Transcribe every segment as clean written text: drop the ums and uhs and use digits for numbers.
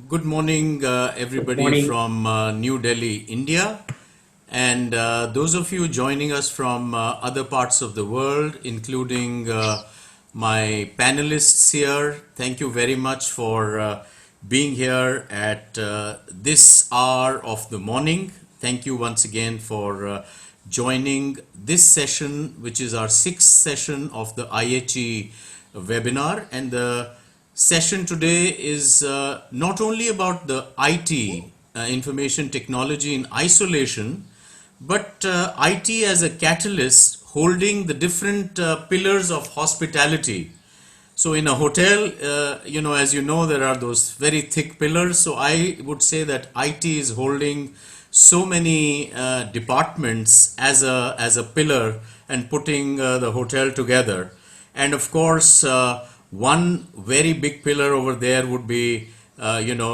Good morning, Good everybody morning. from New Delhi, India, and those of you joining us from other parts of the world, including my panelists here. Thank you very much for being here at this hour of the morning. Thank you once again for joining this session, which is our sixth session of the IHE webinar. And the session today is not only about the IT, information technology in isolation, but IT as a catalyst holding the different pillars of hospitality. So in a hotel, as you know, there are those very thick pillars. So I would say that IT is holding so many departments as a pillar and putting the hotel together. And of course, one very big pillar over there would be,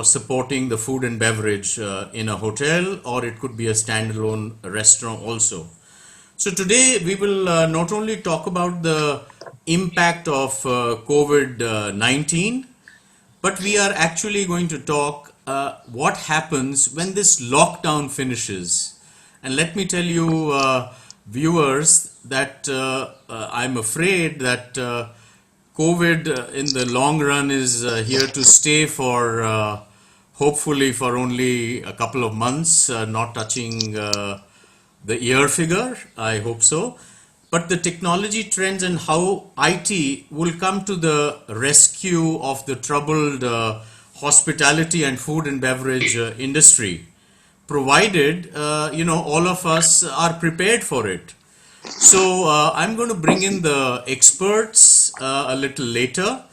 supporting the food and beverage in a hotel, or it could be a standalone restaurant also. So today we will not only talk about the impact of COVID 19, but we are actually going to talk what happens when this lockdown finishes. And let me tell you, viewers, that I'm afraid that COVID in the long run is here to stay for hopefully for only a couple of months, not touching the year figure. I hope so. But the technology trends and how IT will come to the rescue of the troubled hospitality and food and beverage industry, provided all of us are prepared for it. So I'm going to bring in the experts a little later.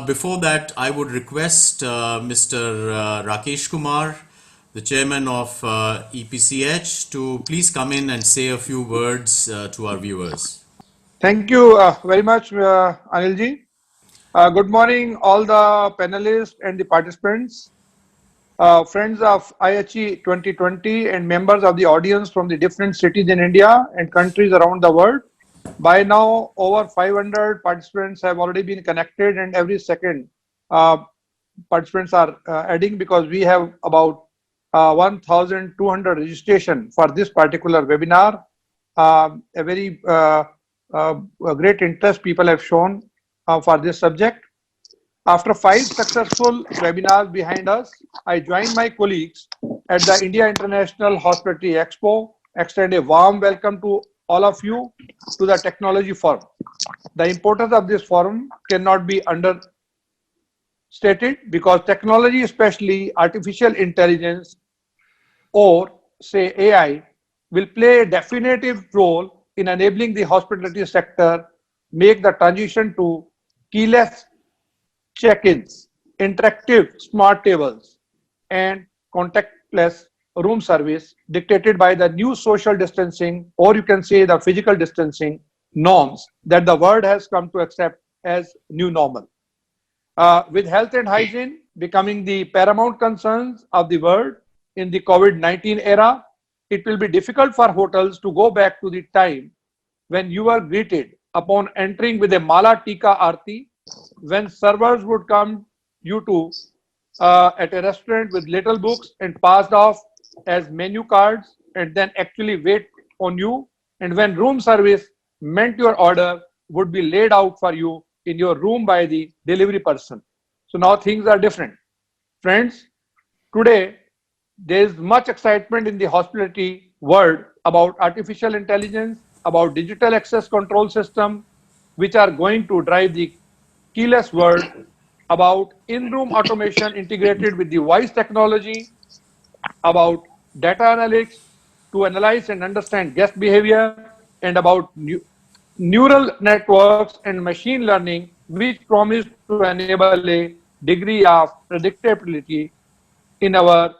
Before that, I would request Mr. Rakesh Kumar, the chairman of EPCH, to please come in and say a few words to our viewers. Thank you very much, Anilji. Good morning, all the panelists and the participants, friends of IHE 2020 and members of the audience from the different cities in India and countries around the world. By now, over 500 participants have already been connected, and every second uh, participants are adding because we have about 1,200 registration for this particular webinar. A very great interest people have shown for this subject. After 5 successful webinars behind us, I joined my colleagues at the India International Hospitality Expo. Extend a warm welcome to all of you to the Technology Forum. The importance of this forum cannot be understated because technology, especially artificial intelligence or say AI, will play a definitive role in enabling the hospitality sector make the transition to keyless check-ins, interactive smart tables, and contactless room service dictated by the new social distancing, or you can say the physical distancing norms that the world has come to accept as new normal. With health and hygiene becoming the paramount concerns of the world in the COVID-19 era, it will be difficult for hotels to go back to the time when you were greeted upon entering with a Mala Tika Arti, when servers would come you to at a restaurant with little books and passed off as menu cards and then actually wait on you, and when room service meant your order would be laid out for you in your room by the delivery person. So now things are different. Friends, today there is much excitement in the hospitality world about artificial intelligence, about digital access control system, which are going to drive the keyless world, about in-room automation integrated with the voice technology, about data analytics to analyze and understand guest behavior, and about neural networks and machine learning, which promise to enable a degree of predictability in our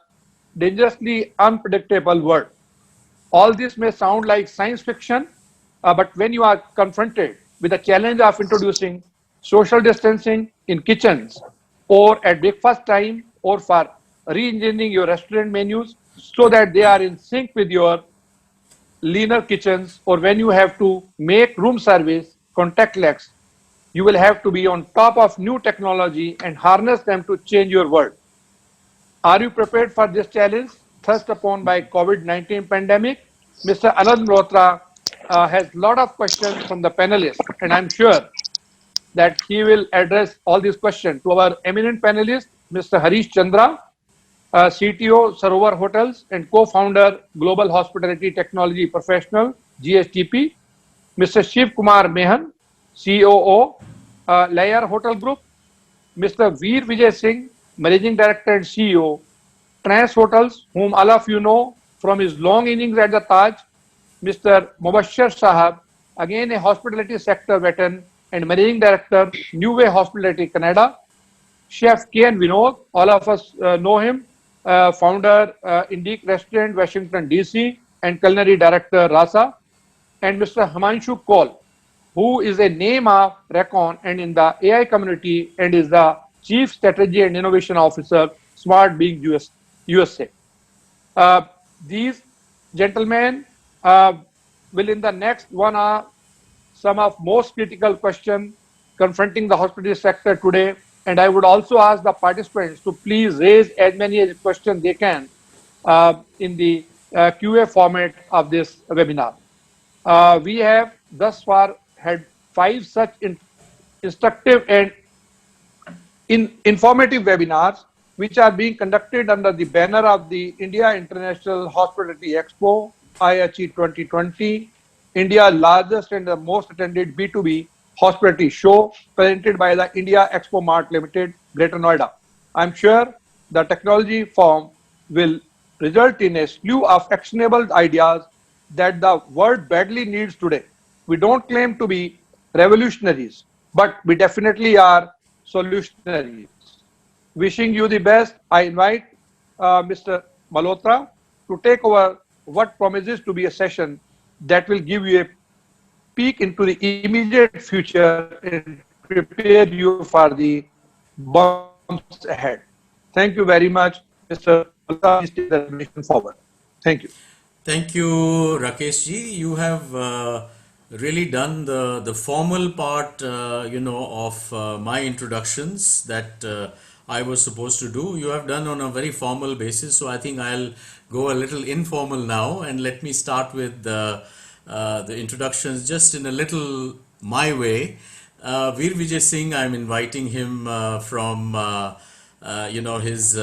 dangerously unpredictable world. All this may sound like science fiction, but when you are confronted with the challenge of introducing social distancing in kitchens or at breakfast time or for re-engineering your restaurant menus so that they are in sync with your leaner kitchens, or when you have to make room service contactless, you will have to be on top of new technology and harness them to change your world. Are you prepared for this challenge thrust upon by COVID-19 pandemic? Mr. Anand Malhotra has a lot of questions from the panelists, and I'm sure that he will address all these questions to our eminent panelist, Mr. Harish Chandra, CTO, Sarovar Hotels, and co-founder, Global Hospitality Technology Professional, GSTP, Mr. Shiv Kumar Mehan, COO, Layar Hotel Group, Mr. Veer Vijay Singh, Managing Director and CEO, Trans Hotels, whom all of you know from his long innings at the Taj, Mr. Mubashir Sahab, again a hospitality sector veteran and Managing Director, New Way Hospitality Canada, Chef K. N. Vinod, all of us know him, founder, Indique Restaurant, Washington, DC, and Culinary Director, Rasa, and Mr. Himanshu Kaul, who is a name of Recon and in the AI community and is the Chief Strategy and Innovation Officer, Smart Being USA. These gentlemen will in the next 1 hour some of most critical questions confronting the hospitality sector today. And I would also ask the participants to please raise as many questions they can in the QA format of this webinar. We have thus far had 5 such instructive and informative webinars which are being conducted under the banner of the India International Hospitality Expo, IHE 2020, India's largest and the most attended B2B hospitality show presented by the India Expo Mart Limited, Greater Noida. I'm sure the technology forum will result in a slew of actionable ideas that the world badly needs today. We don't claim to be revolutionaries, but we definitely are solutionaries. Wishing you the best, I invite Mr. Malhotra to take over what promises to be a session that will give you a peek into the immediate future and prepare you for the bumps ahead. Thank you very much, Mr. Malhotra. Please take the presentation forward. Thank you. Thank you, Rakesh ji. You have really done the formal part, of my introductions that I was supposed to do. You have done on a very formal basis, so I think I'll go a little informal now, and let me start with the introductions just in a little my way. Veer Vijay Singh, I'm inviting him from his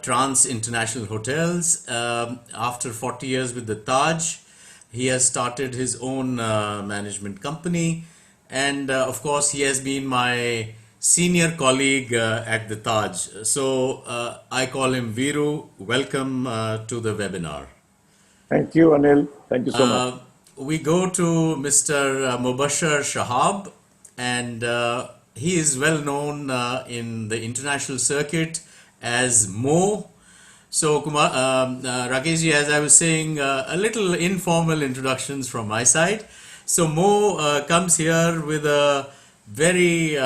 Trans International Hotels. After 40 years with the Taj, he has started his own management company, and of course, he has been my senior colleague at the Taj. So I call him Viru. Welcome to the webinar. Thank you, Anil. Thank you so much. We go to Mr. Mubashir Shahab, and he is well known in the international circuit as Mo. So, Rakeshji, as I was saying, a little informal introductions from my side. So, Mo comes here with a very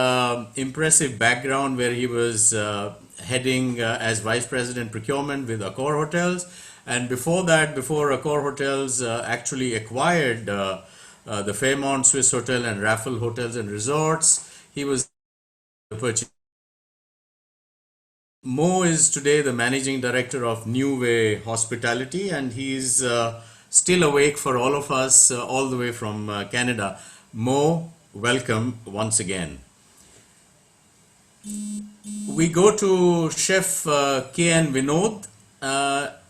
impressive background where he was heading as Vice President Procurement with Accor Hotels. And before that, before Accor Hotels actually acquired the Fairmont Swiss Hotel and Raffle Hotels and Resorts, he was purchased. Mo is today the Managing Director of New Way Hospitality, and he's still awake for all of us all the way from Canada. Mo, welcome once again. We go to Chef K. N. Vinod.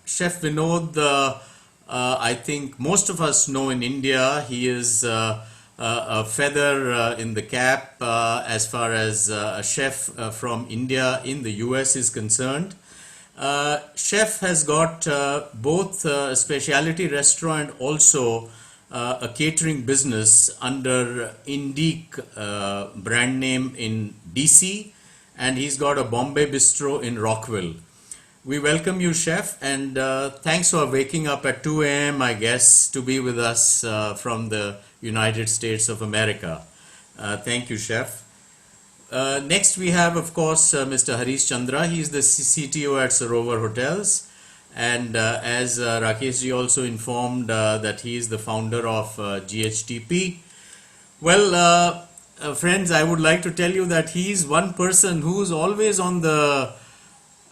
Chef Vinod, I think most of us know in India, he is a feather in the cap as far as a chef from India in the US is concerned. Chef has got both a specialty restaurant, also a catering business under Indique brand name in DC, and he's got a Bombay Bistro in Rockville. We welcome you, Chef, and thanks for waking up at 2 a.m., I guess, to be with us from the United States of America. Thank you, Chef. Next, we have, of course, Mr. Harish Chandra. He's the CTO at Sarovar Hotels. And as Rakesh ji also informed that he is the founder of GHTP. Well, friends, I would like to tell you that he's one person who's always on the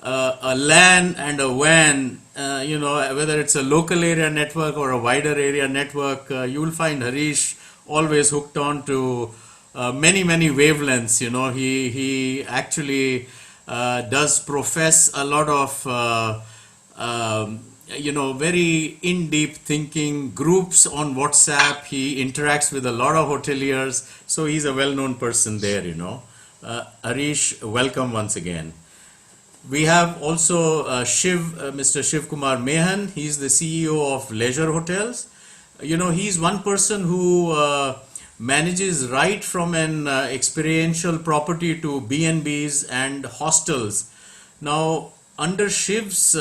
a LAN and a WAN, whether it's a local area network or a wider area network, you will find Harish always hooked on to many wavelengths. He actually does profess a lot of very in-deep thinking groups on WhatsApp. He interacts with a lot of hoteliers, so he's a well-known person there. Harish, welcome once again. We have also Mr. Shiv Kumar Mehan. He's the CEO of Leisure Hotels. He's one person who manages right from an experiential property to B&Bs and hostels. Now, under Shiv's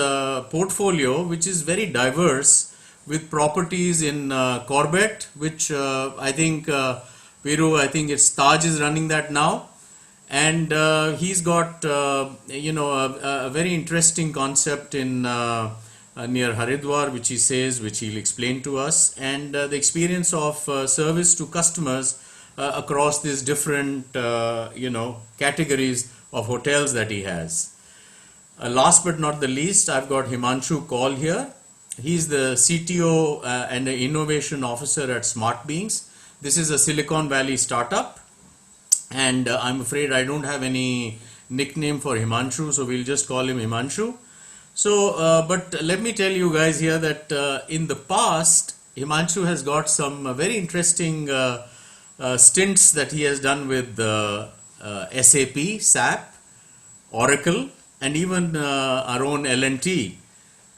portfolio, which is very diverse, with properties in Corbett, which I think Viru, I think it's Taj is running that now, and he's got a very interesting concept in near Haridwar, which he says, which he'll explain to us, and the experience of service to customers across these different categories of hotels that he has. Last but not the least, I've got Himanshu Kaul here. He's the CTO and the Innovation Officer at Smart Beings. This is a Silicon Valley startup, and I'm afraid I don't have any nickname for Himanshu, so we'll just call him Himanshu. So, but let me tell you guys here that in the past, Himanshu has got some very interesting stints that he has done with SAP, Oracle, and even our own L&T.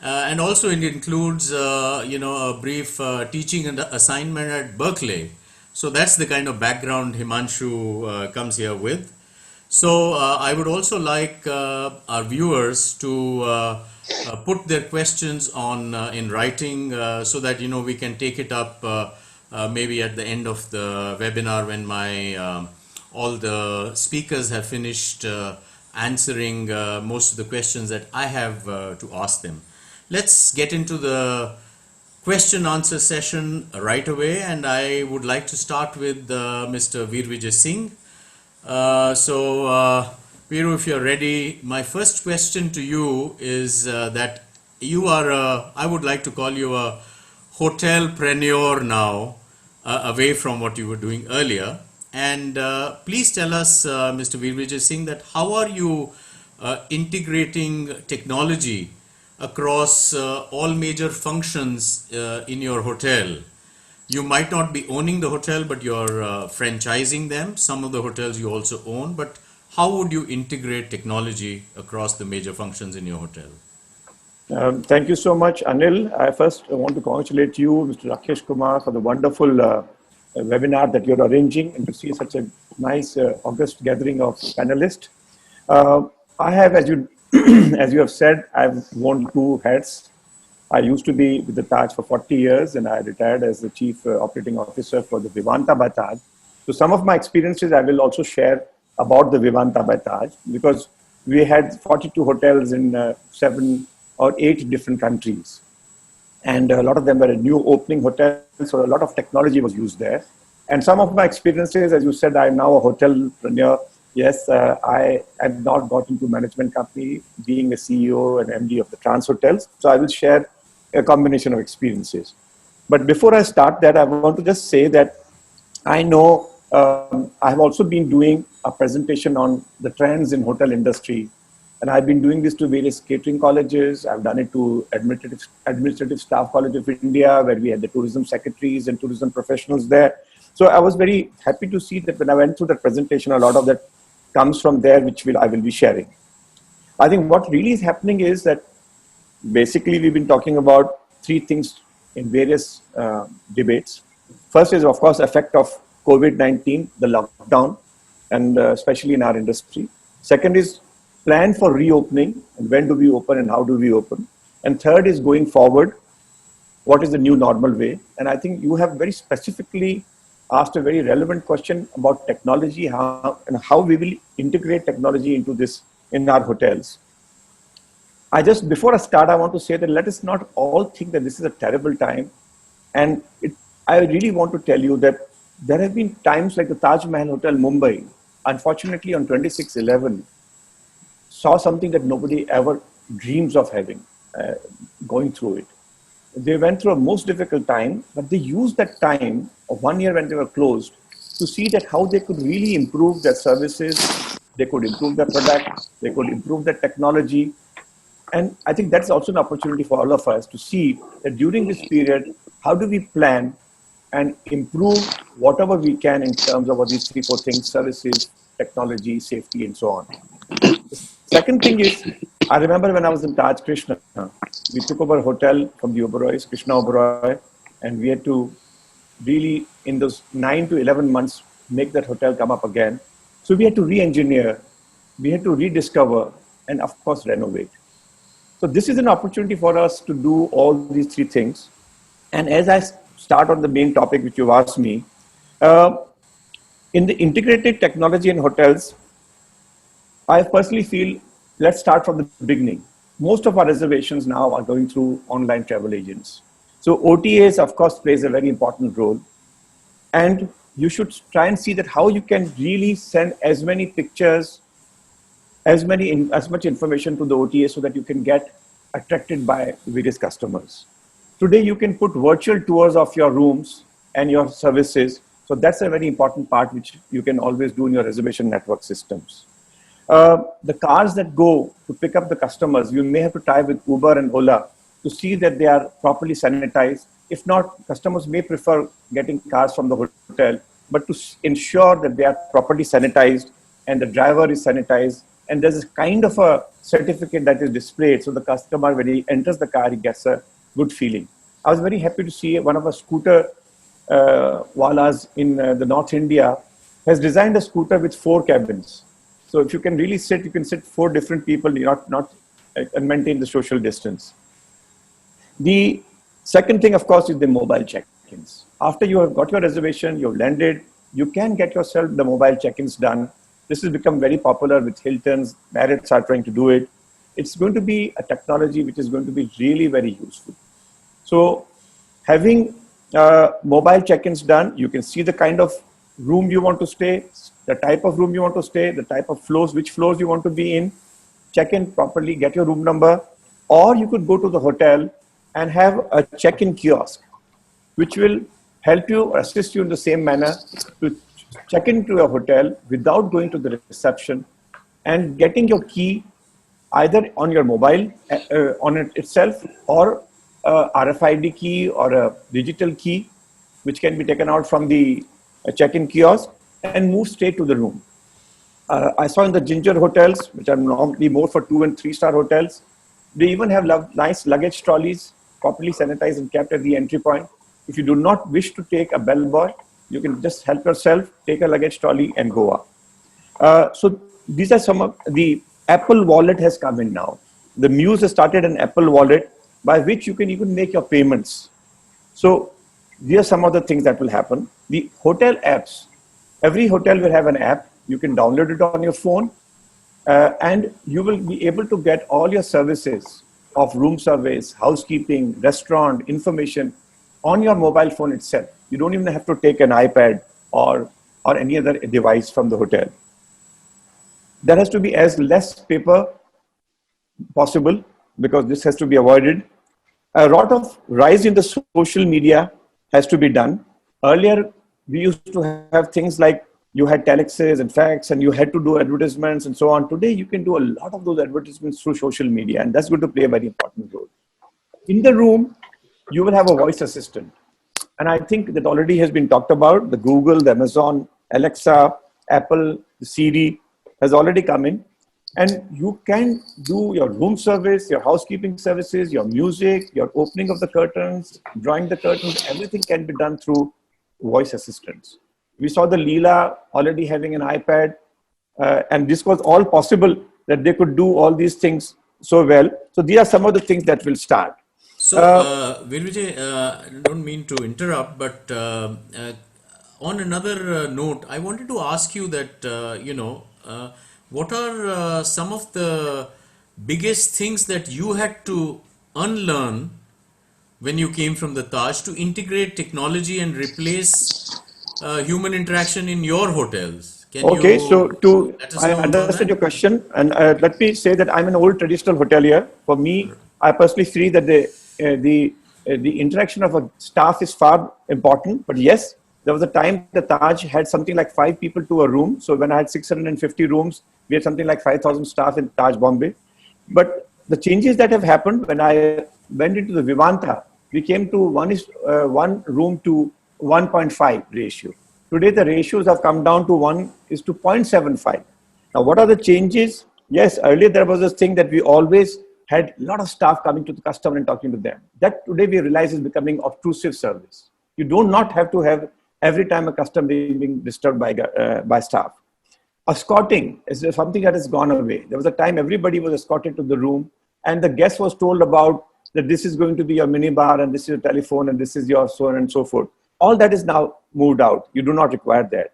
And also it includes, a brief teaching and assignment at Berkeley. So that's the kind of background Himanshu comes here with. So I would also like our viewers to put their questions on in writing so that we can take it up maybe at the end of the webinar when my all the speakers have finished answering most of the questions that I have to ask them. Let's get into the question answer session right away, and I would like to start with Mr. Veer Singh. Viru, if you're ready, my first question to you is that you are, I would like to call you a hotelpreneur now, away from what you were doing earlier. And please tell us, Mr. Veer Singh, that how are you integrating technology across all major functions in your hotel? You might not be owning the hotel, but you're franchising them. Some of the hotels you also own, but how would you integrate technology across the major functions in your hotel? Thank you so much, Anil. I first want to congratulate you, Mr. Rakesh Kumar, for the wonderful webinar that you're arranging, and to see such a nice august gathering of panelists. I have, as you as you have said, I've worn two hats. I used to be with the Taj for 40 years, and I retired as the Chief Operating Officer for the Vivanta by Taj. So some of my experiences I will also share about the Vivanta by Taj, because we had 42 hotels in 7 or 8 different countries. And a lot of them were new opening hotels, so a lot of technology was used there. And some of my experiences, as you said, I'm now a hotelpreneur. Yes, I have not got into management company, being a CEO and MD of the Trans Hotels. So I will share a combination of experiences. But before I start that, I want to just say that I know I have also been doing a presentation on the trends in hotel industry. And I've been doing this to various catering colleges. I've done it to Administrative Staff College of India, where we had the tourism secretaries and tourism professionals there. So I was very happy to see that when I went through that presentation, a lot of that comes from there, which I will be sharing. I think what really is happening is that basically we've been talking about 3 things in various debates. First is, of course, effect of COVID-19, the lockdown, and especially in our industry. Second is plan for reopening, and when do we open and how do we open. And third is going forward, what is the new normal way. And I think you have very specifically asked a very relevant question about technology, how we will integrate technology into this in our hotels. Before I start, I want to say that let us not all think that this is a terrible time. And I really want to tell you that there have been times like the Taj Mahal Hotel Mumbai, unfortunately on 26/11, saw something that nobody ever dreams of having, going through it. They went through a most difficult time, but they used that time of 1 year when they were closed to see that how they could really improve their services, they could improve their product, they could improve their technology. And I think that's also an opportunity for all of us to see that during this period, how do we plan and improve whatever we can in terms of all these three, four things: services, technology, safety, and so on. Second thing is, I remember when I was in Taj Krishna, we took over a hotel from the Oberois, Krishna Oberoi, and we had to really, in those 9 to 11 months, make that hotel come up again. So we had to re-engineer, we had to rediscover, and of course, renovate. So this is an opportunity for us to do all these three things. And as I start on the main topic which you've asked me, uh, in the integrated technology in hotels, I personally feel, let's start from the beginning. Most of our reservations now are going through online travel agents. So OTAs, of course, plays a very important role. And you should try and see that how you can really send as many pictures, as much information to the OTA so that you can get attracted by various customers. Today, you can put virtual tours of your rooms and your services. So that's a very important part which you can always do in your reservation network systems. The cars that go to pick up the customers, you may have to tie with Uber and Ola to see that they are properly sanitized. If not, customers may prefer getting cars from the hotel, but to ensure that they are properly sanitized and the driver is sanitized, and there's a kind of a certificate that is displayed, so the customer, when he enters the car, he gets a good feeling. I was very happy to see one of our scooter walas in the North India has designed a scooter with 4 cabins. So if you can really sit, you can sit 4 different people, not and maintain the social distance. The second thing, of course, is the mobile check-ins. After you have got your reservation, you've landed, you can get yourself the mobile check-ins done. This has become very popular with Hiltons, Marriotts are trying to do it. It's going to be a technology which is going to be really very useful. So having mobile check-ins done, you can see the kind of room you want to stay, the type of room you want to stay, the type of floors, which floors you want to be in, check in properly, get your room number, or you could go to the hotel and have a check-in kiosk, which will help you or assist you in the same manner to check into your hotel without going to the reception and getting your key either on your mobile, on it itself, or a RFID key or a digital key, which can be taken out from the check-in kiosk and move straight to the room. I saw in the Ginger hotels, which are normally more for 2 and 3-star hotels, they even have nice luggage trolleys, properly sanitized and kept at the entry point. If you do not wish to take a bellboy, you can just help yourself, take a luggage trolley and go up. So these are some of the Apple Wallet has come in now. The Muse has started an Apple Wallet by which you can even make your payments. So these are some of the things that will happen. The hotel apps, every hotel will have an app. You can download it on your phone and you will be able to get all your services of room service, housekeeping, restaurant, information on your mobile phone itself. You don't even have to take an iPad or any other device from the hotel. There has to be as less paper possible because this has to be avoided. A lot of rise in the social media has to be done. Earlier, we used to have things like you had telexes and fax and you had to do advertisements and so on. Today, you can do a lot of those advertisements through social media, and that's going to play a very important role. In the room, you will have a voice assistant. And I think that already has been talked about. The Google, the Amazon, Alexa, Apple, the Siri has already come in. And you can do your room service, your housekeeping services, your music, your opening of the curtains, drawing the curtains, everything can be done through voice assistants. We saw the Leela already having an iPad, and this was all possible that they could do all these things so well. So these are some of the things that will start. So, Vijay, don't mean to interrupt, but on another note, I wanted to ask you that, what are some of the biggest things that you had to unlearn when you came from the Taj to integrate technology and replace human interaction in your hotels? Can Okay, so you to let us I know about understood that? your question, and let me say that I'm an old traditional hotelier. For me, I personally feel that the interaction of a staff is far important. But yes, there was a time the Taj had something like 5 people to a room. So when I had 650 rooms, we had something like 5,000 staff in Taj Bombay. But the changes that have happened when I went into the Vivanta, we came to one room to 1.5 ratio. Today, the ratios have come down to 1 is to 0.75. Now, what are the changes? Yes, earlier there was this thing that we always had a lot of staff coming to the customer and talking to them. That today we realize is becoming obtrusive service. You do not have to have every time a customer being disturbed by staff. Escorting is something that has gone away. There was a time everybody was escorted to the room, and the guest was told about that this is going to be your minibar, and this is your telephone, and this is your so on and so forth. All that is now moved out. You do not require that.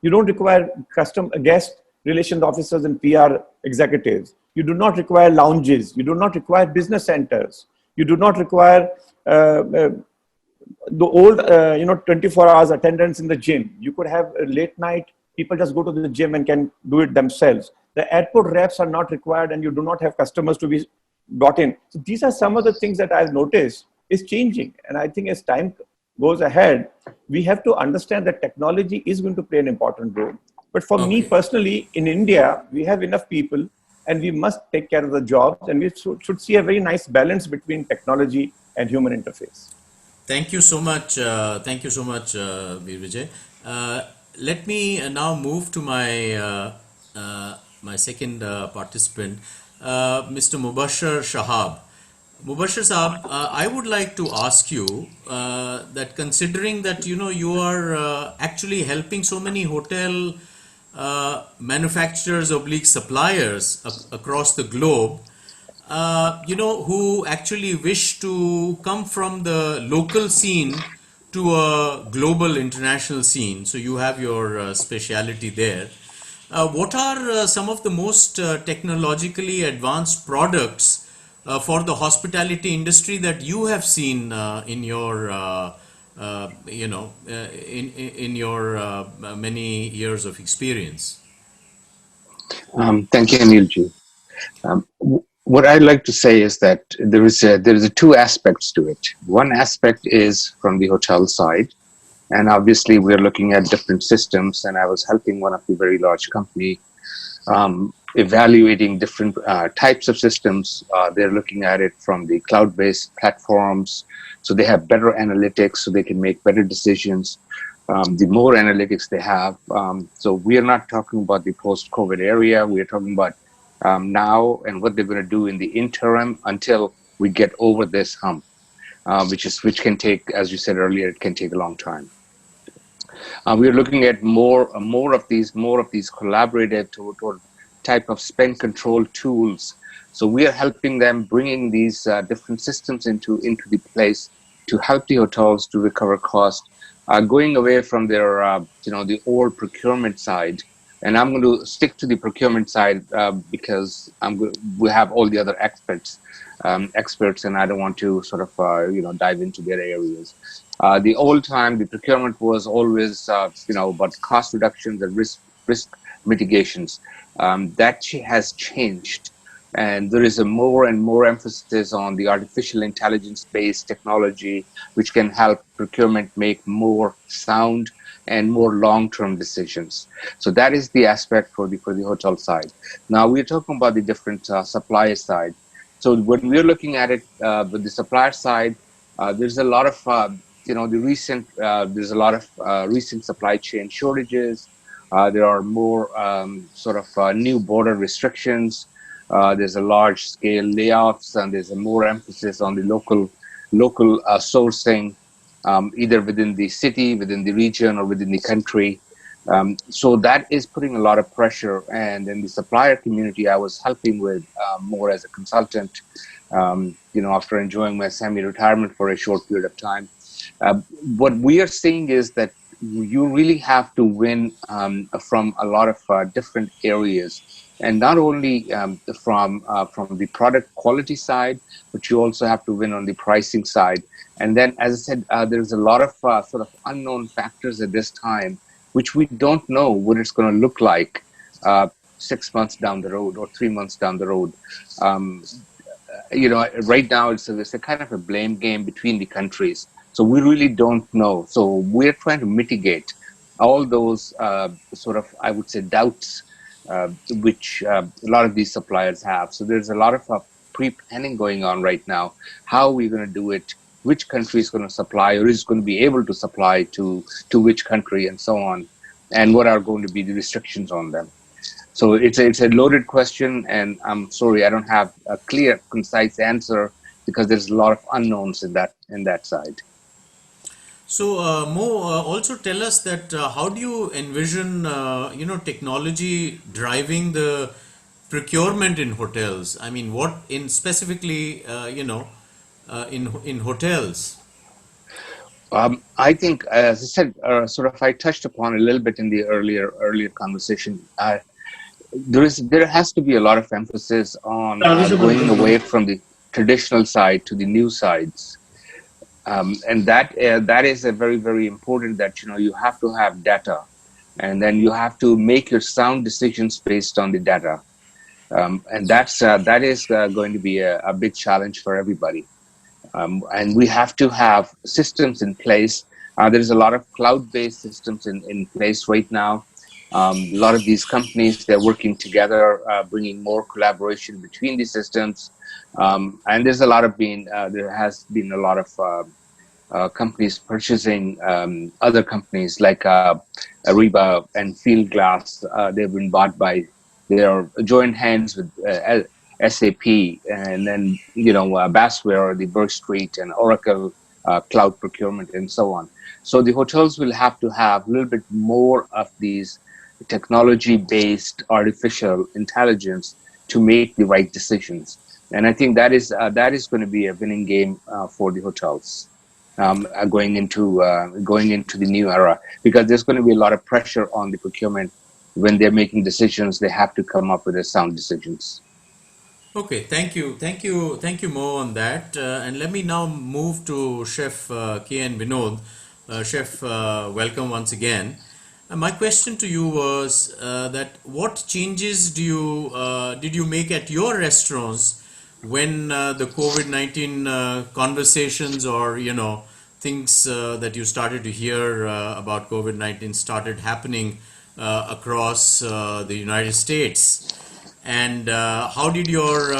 You don't require custom guest relations officers and PR executives. You do not require lounges. You do not require business centers. You do not require the old 24 hours attendance in the gym. You could have a late night, people just go to the gym and can do it themselves. The airport reps are not required, and you do not have customers to be brought in. So these are some of the things that I've noticed is changing. And I think as time goes ahead, we have to understand that technology is going to play an important role. But for me Okay. personally, in India, we have enough people, and we must take care of the jobs, and we should see a very nice balance between technology and human interface. Thank you so much. Thank you so much, Veer Vijay. Let me now move to my second participant, Mr. Mubashir Shahab. Mubashir Saab, I would like to ask you that considering that you are actually helping so many hotel manufacturers oblique suppliers across the globe, who actually wish to come from the local scene to a global international scene. So you have your speciality there. What are some of the most technologically advanced products for the hospitality industry that you have seen in your in your many years of experience? Thank you, Anilji. What I'd like to say is that there is two aspects to it. One aspect is from the hotel side, and obviously we're looking at different systems. And I was helping one of the very large company evaluating different types of systems. They're looking at it from the cloud-based platforms, so they have better analytics, so they can make better decisions. The more analytics they have, so we are not talking about the post-COVID area. We are talking about now and what they're going to do in the interim until we get over this hump, which can take, as you said earlier, it can take a long time. We are looking at more of these collaborative type of spend control tools. So we are helping them, bringing these different systems into the place to help the hotels to recover cost, going away from their the old procurement side. And I'm going to stick to the procurement side because we have all the other experts, and I don't want to sort of dive into their areas. The old time, the procurement was always about cost reductions and risk mitigations. That has changed, and there is a more and more emphasis on the artificial intelligence-based technology, which can help procurement make more sound and more long-term decisions. So that is the aspect for the hotel side. Now we're talking about the different supplier side. So when we're looking at it with the supplier side, there's a lot of there's a lot of recent supply chain shortages. There are more new border restrictions. There's a large scale layoffs, and there's a more emphasis on the local sourcing, either within the city, within the region, or within the country. So that is putting a lot of pressure. And in the supplier community, I was helping with more as a consultant. After enjoying my semi-retirement for a short period of time, what we are seeing is that you really have to win from a lot of different areas, and not only from the product quality side, but you also have to win on the pricing side. And then, as I said, there's a lot of sort of unknown factors at this time, which we don't know what it's going to look like 6 months down the road or 3 months down the road. Um, right now it's a kind of a blame game between the countries. So we really don't know. So we're trying to mitigate all those sort of, I would say, doubts which a lot of these suppliers have. So there's a lot of pre-planning going on right now. How are we going to do it? Which country is going to supply, or is going to be able to supply to which country, and so on, and what are going to be the restrictions on them. So it's a loaded question, and I'm sorry I don't have a clear, concise answer because there's a lot of unknowns in that side. So, Mo, also tell us that how do you envision, technology driving the procurement in hotels? I mean, what in specifically, in hotels? I think, as I said, sort of I touched upon a little bit in the earlier conversation. There has to be a lot of emphasis on going away from the traditional side to the new sides. And that is a very, very important, that you have to have data, and then you have to make your sound decisions based on the data. And that is going to be a big challenge for everybody. And we have to have systems in place. There's a lot of cloud-based systems in place right now. A lot of these companies, they're working together, bringing more collaboration between these systems. And there has been a lot of companies purchasing other companies like Ariba and Fieldglass. They've been bought by, they are joined hands with SAP, and then Basware, the Burke Street, and Oracle Cloud Procurement, and so on. So the hotels will have to have a little bit more of these technology-based artificial intelligence to make the right decisions. And I think that is going to be a winning game for the hotels. Going into the new era, because there's going to be a lot of pressure on the procurement. When they're making decisions, they have to come up with a sound decisions. Okay, thank you, Mo, on that. And let me now move to Chef K. N. Vinod. Chef, welcome once again. My question to you was that what changes did you make at your restaurants when the COVID-19 conversations, or things that you started to hear about COVID-19 started happening across the United States? And how did your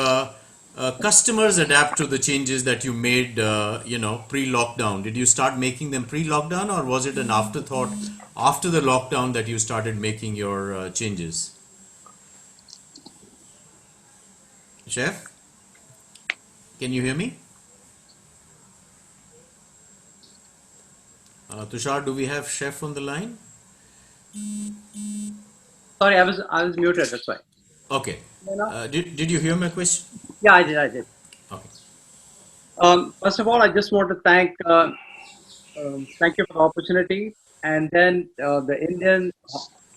customers adapt to the changes that you made, pre-lockdown? Did you start making them pre-lockdown, or was it an afterthought after the lockdown that you started making your changes? Chef, can you hear me? Tushar, do we have Chef on the line? Sorry, I was muted. That's why. Okay. Did you hear my question? Yeah, I did. I did. Okay. First of all, I just want to thank you for the opportunity, and then the India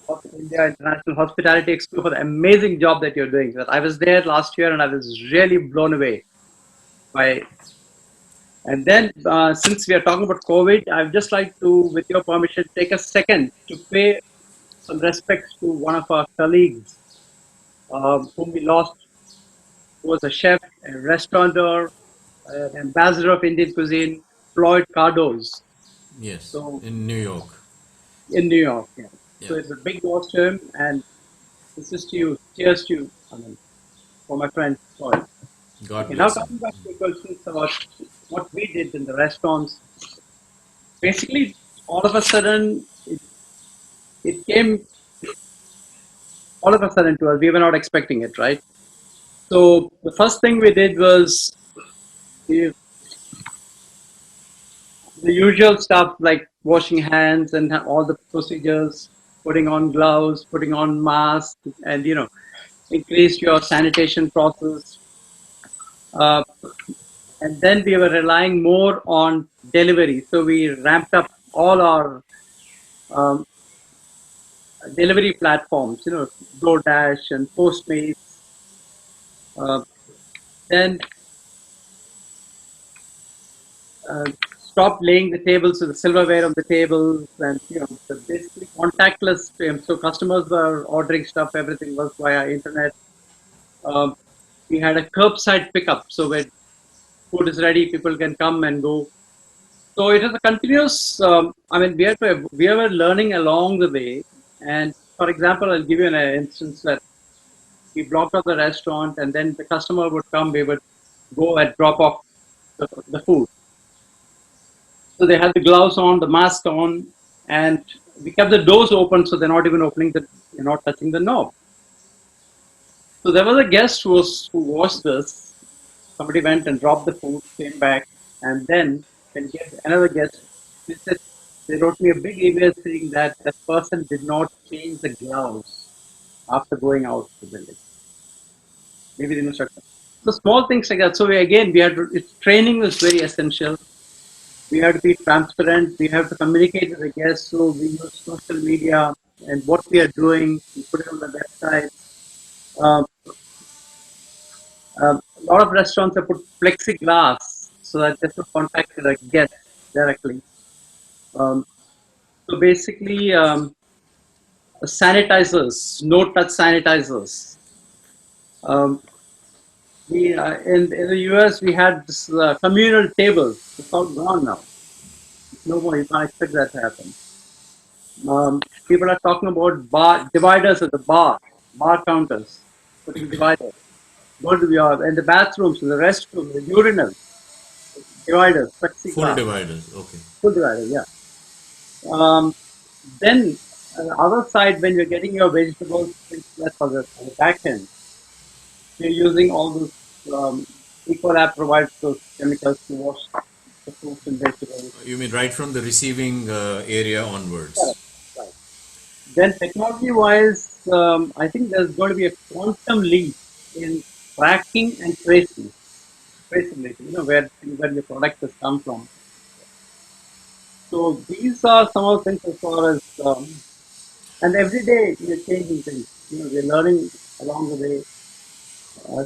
International Hospitality Expo for the amazing job that you're doing. I was there last year, and I was really blown away by. And then, since we are talking about COVID, I'd just like to, with your permission, take a second to pay some respects to one of our colleagues whom we lost, who was a chef, a restaurateur, an ambassador of Indian cuisine, Floyd Cardoz. Yes, So in New York. in New York, yeah. So Yeah. it's a big loss to him, and this is to you. Cheers to you, for my friend Floyd. God Okay, now bless him. coming back to the questions about what we did in the restaurants. Basically, all of a sudden, it came all of a sudden to us. We were not expecting it, right? So the first thing we did was the, the usual stuff like washing hands and all the procedures, putting on gloves, putting on masks, and increased your sanitation process. Uh, and then we were relying more on delivery. So we ramped up all our um, delivery platforms, DoorDash and Postmates. Uh, then, uh, stopped laying the tables with the silverware on the tables, and so basically contactless. So customers were ordering stuff. Everything was via internet. Um, we had a curbside pickup, so when food is ready, people can come and go. So it is a continuous. I mean, we were learning along the way. And for example, I'll give you an instance that we blocked off the restaurant, and then the customer would come. We would go and drop off the food. So they had the gloves on, the mask on, and we kept the doors open, so they're not even opening you're not touching the knob. So there was a guest who watched this. Somebody went and dropped the food, came back, and then when he had another guest, they said they wrote me a big email saying that that person did not change the gloves after going out of the building. Maybe the instructor. So small things like that. So training was very essential. We have to be transparent. We have to communicate with the guests. So we use social media and what we are doing. We put it on the website. Um, a lot of restaurants have put plexiglass so that they could contact the guests directly. So basically, sanitizers, no-touch sanitizers. In the US, we had this communal tables. It's all gone now. No more. You can't expect that to happen. People are talking about dividers at the bar counters, putting dividers. What do we have? In the bathrooms, in the restrooms, the urinals, dividers, Full plexiglass, dividers. Okay. full dividers, yeah. Then, on the other side, when you're getting your vegetables, that's on the back end, you're using all those, Ecolab provides those chemicals to wash the fruits and vegetables. You mean right from the receiving area onwards? Right. Then technology-wise, I think there's going to be a quantum leap in tracking and tracing, traceability, where the product has come from. So these are some of the things as far as, and every day we're changing things. We're learning along the way. Uh,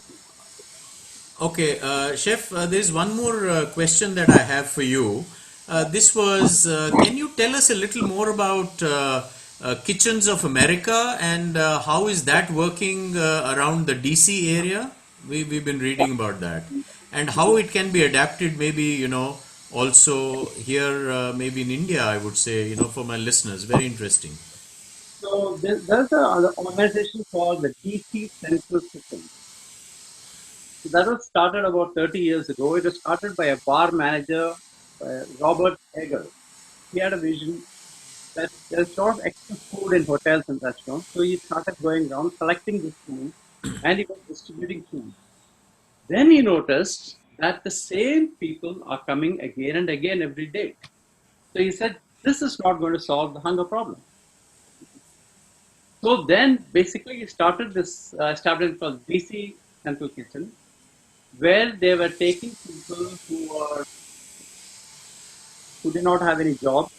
Okay, Chef, there's one more question that I have for you. Can you tell us a little more about Kitchens of America and how is that working around the DC area? We've been reading about that. And how it can be adapted, maybe, also here, maybe in India, I would say, for my listeners. Very interesting. so there's an organization called the DC Central Kitchen. So that was started about 30 years ago. It was started by a bar manager, Robert Egger. He had a vision that there's a lot of extra food in hotels and restaurants. So he started going around collecting this food and he was distributing food. Then he noticed that the same people are coming again and again every day. So he said, this is not going to solve the hunger problem. So then basically he started this establishment called DC Central Kitchen, where they were taking people who did not have any job,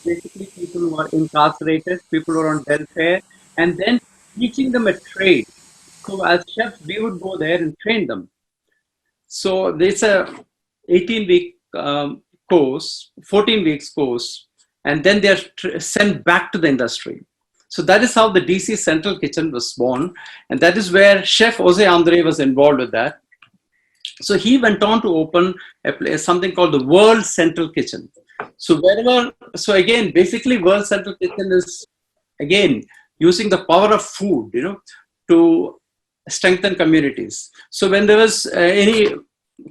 basically people who are incarcerated, people who are on welfare, and then teaching them a trade. So as chefs, we would go there and train them. So there's a 18-week course, 14 weeks course, and then they're sent back to the industry. So that is how the DC Central Kitchen was born. And that is where Chef Jose Andre was involved with that. So he went on to open something called the World Central Kitchen. So again, basically World Central Kitchen is, again, using the power of food, to strengthen communities. So when there was any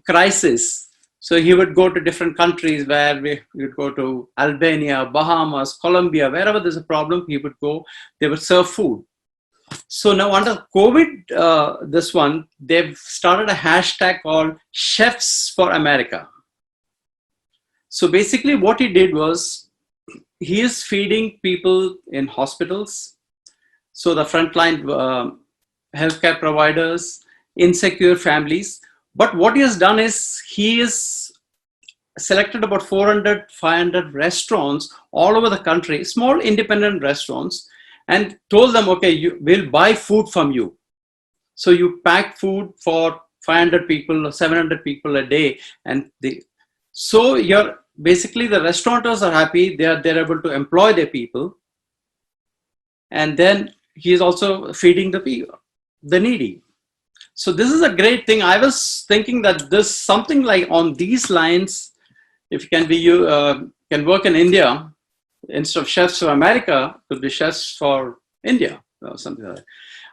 crisis, so he would go to different countries where we would go to Albania, Bahamas, Colombia, wherever there's a problem, he would go, they would serve food. So now under COVID, they've started a hashtag called Chefs for America. So basically what he did was, he is feeding people in hospitals. So the frontline healthcare providers, insecure families. But what he has done is, he has selected about 400, 500 restaurants all over the country, small independent restaurants, and told them, okay, we'll buy food from you. So you pack food for 500 people or 700 people a day, and So you're basically, the restaurateurs are happy, they're able to employ their people, and then he is also feeding the people, the needy. So this is a great thing. I was thinking that this something like on these lines, if can be you can work in India, instead of chefs for America, could be chefs for India or something like that.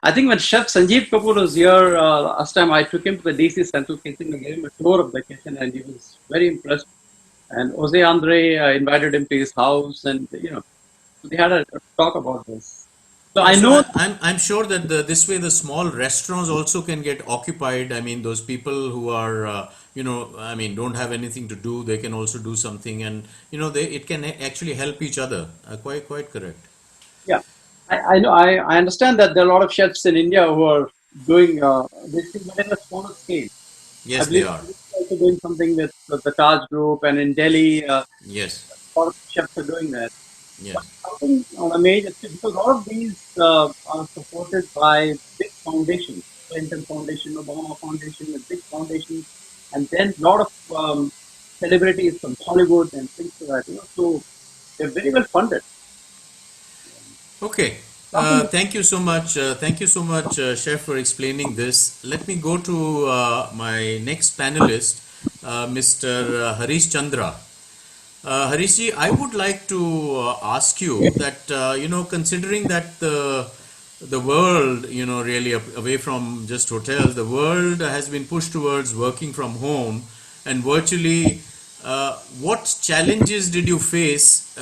I think when Chef Sanjeev Kapoor was here last time, I took him to the DC Central Kitchen and gave him a tour of the kitchen, and he was very impressed. And Jose Andre invited him to his house, and they had a talk about this. So Yeah, I so know. I'm sure that this way the small restaurants also can get occupied. I mean, those people who are I mean, don't have anything to do, they can also do something, and they it can actually help each other. Quite correct. Yeah, I know. I understand that there are a lot of chefs in India who are doing this thing, but in a smaller scale. I Yes, they believe are. they're also doing something with the Taj Group, and in Delhi, Yes, a lot of chefs are doing that. But yes. something on a major scale, because a lot of these are supported by big foundations, Clinton Foundation, Obama Foundation, with big foundations, and then a lot of celebrities from Hollywood and things like that. So they're very well funded. Okay. Something. Thank you so much. Thank you so much, Chef, for explaining this. Let me go to my next panelist, Mr. Harish Chandra. Harishji, I would like to ask you that considering that the world, really away from just hotels, the world has been pushed towards working from home and virtually. What challenges did you face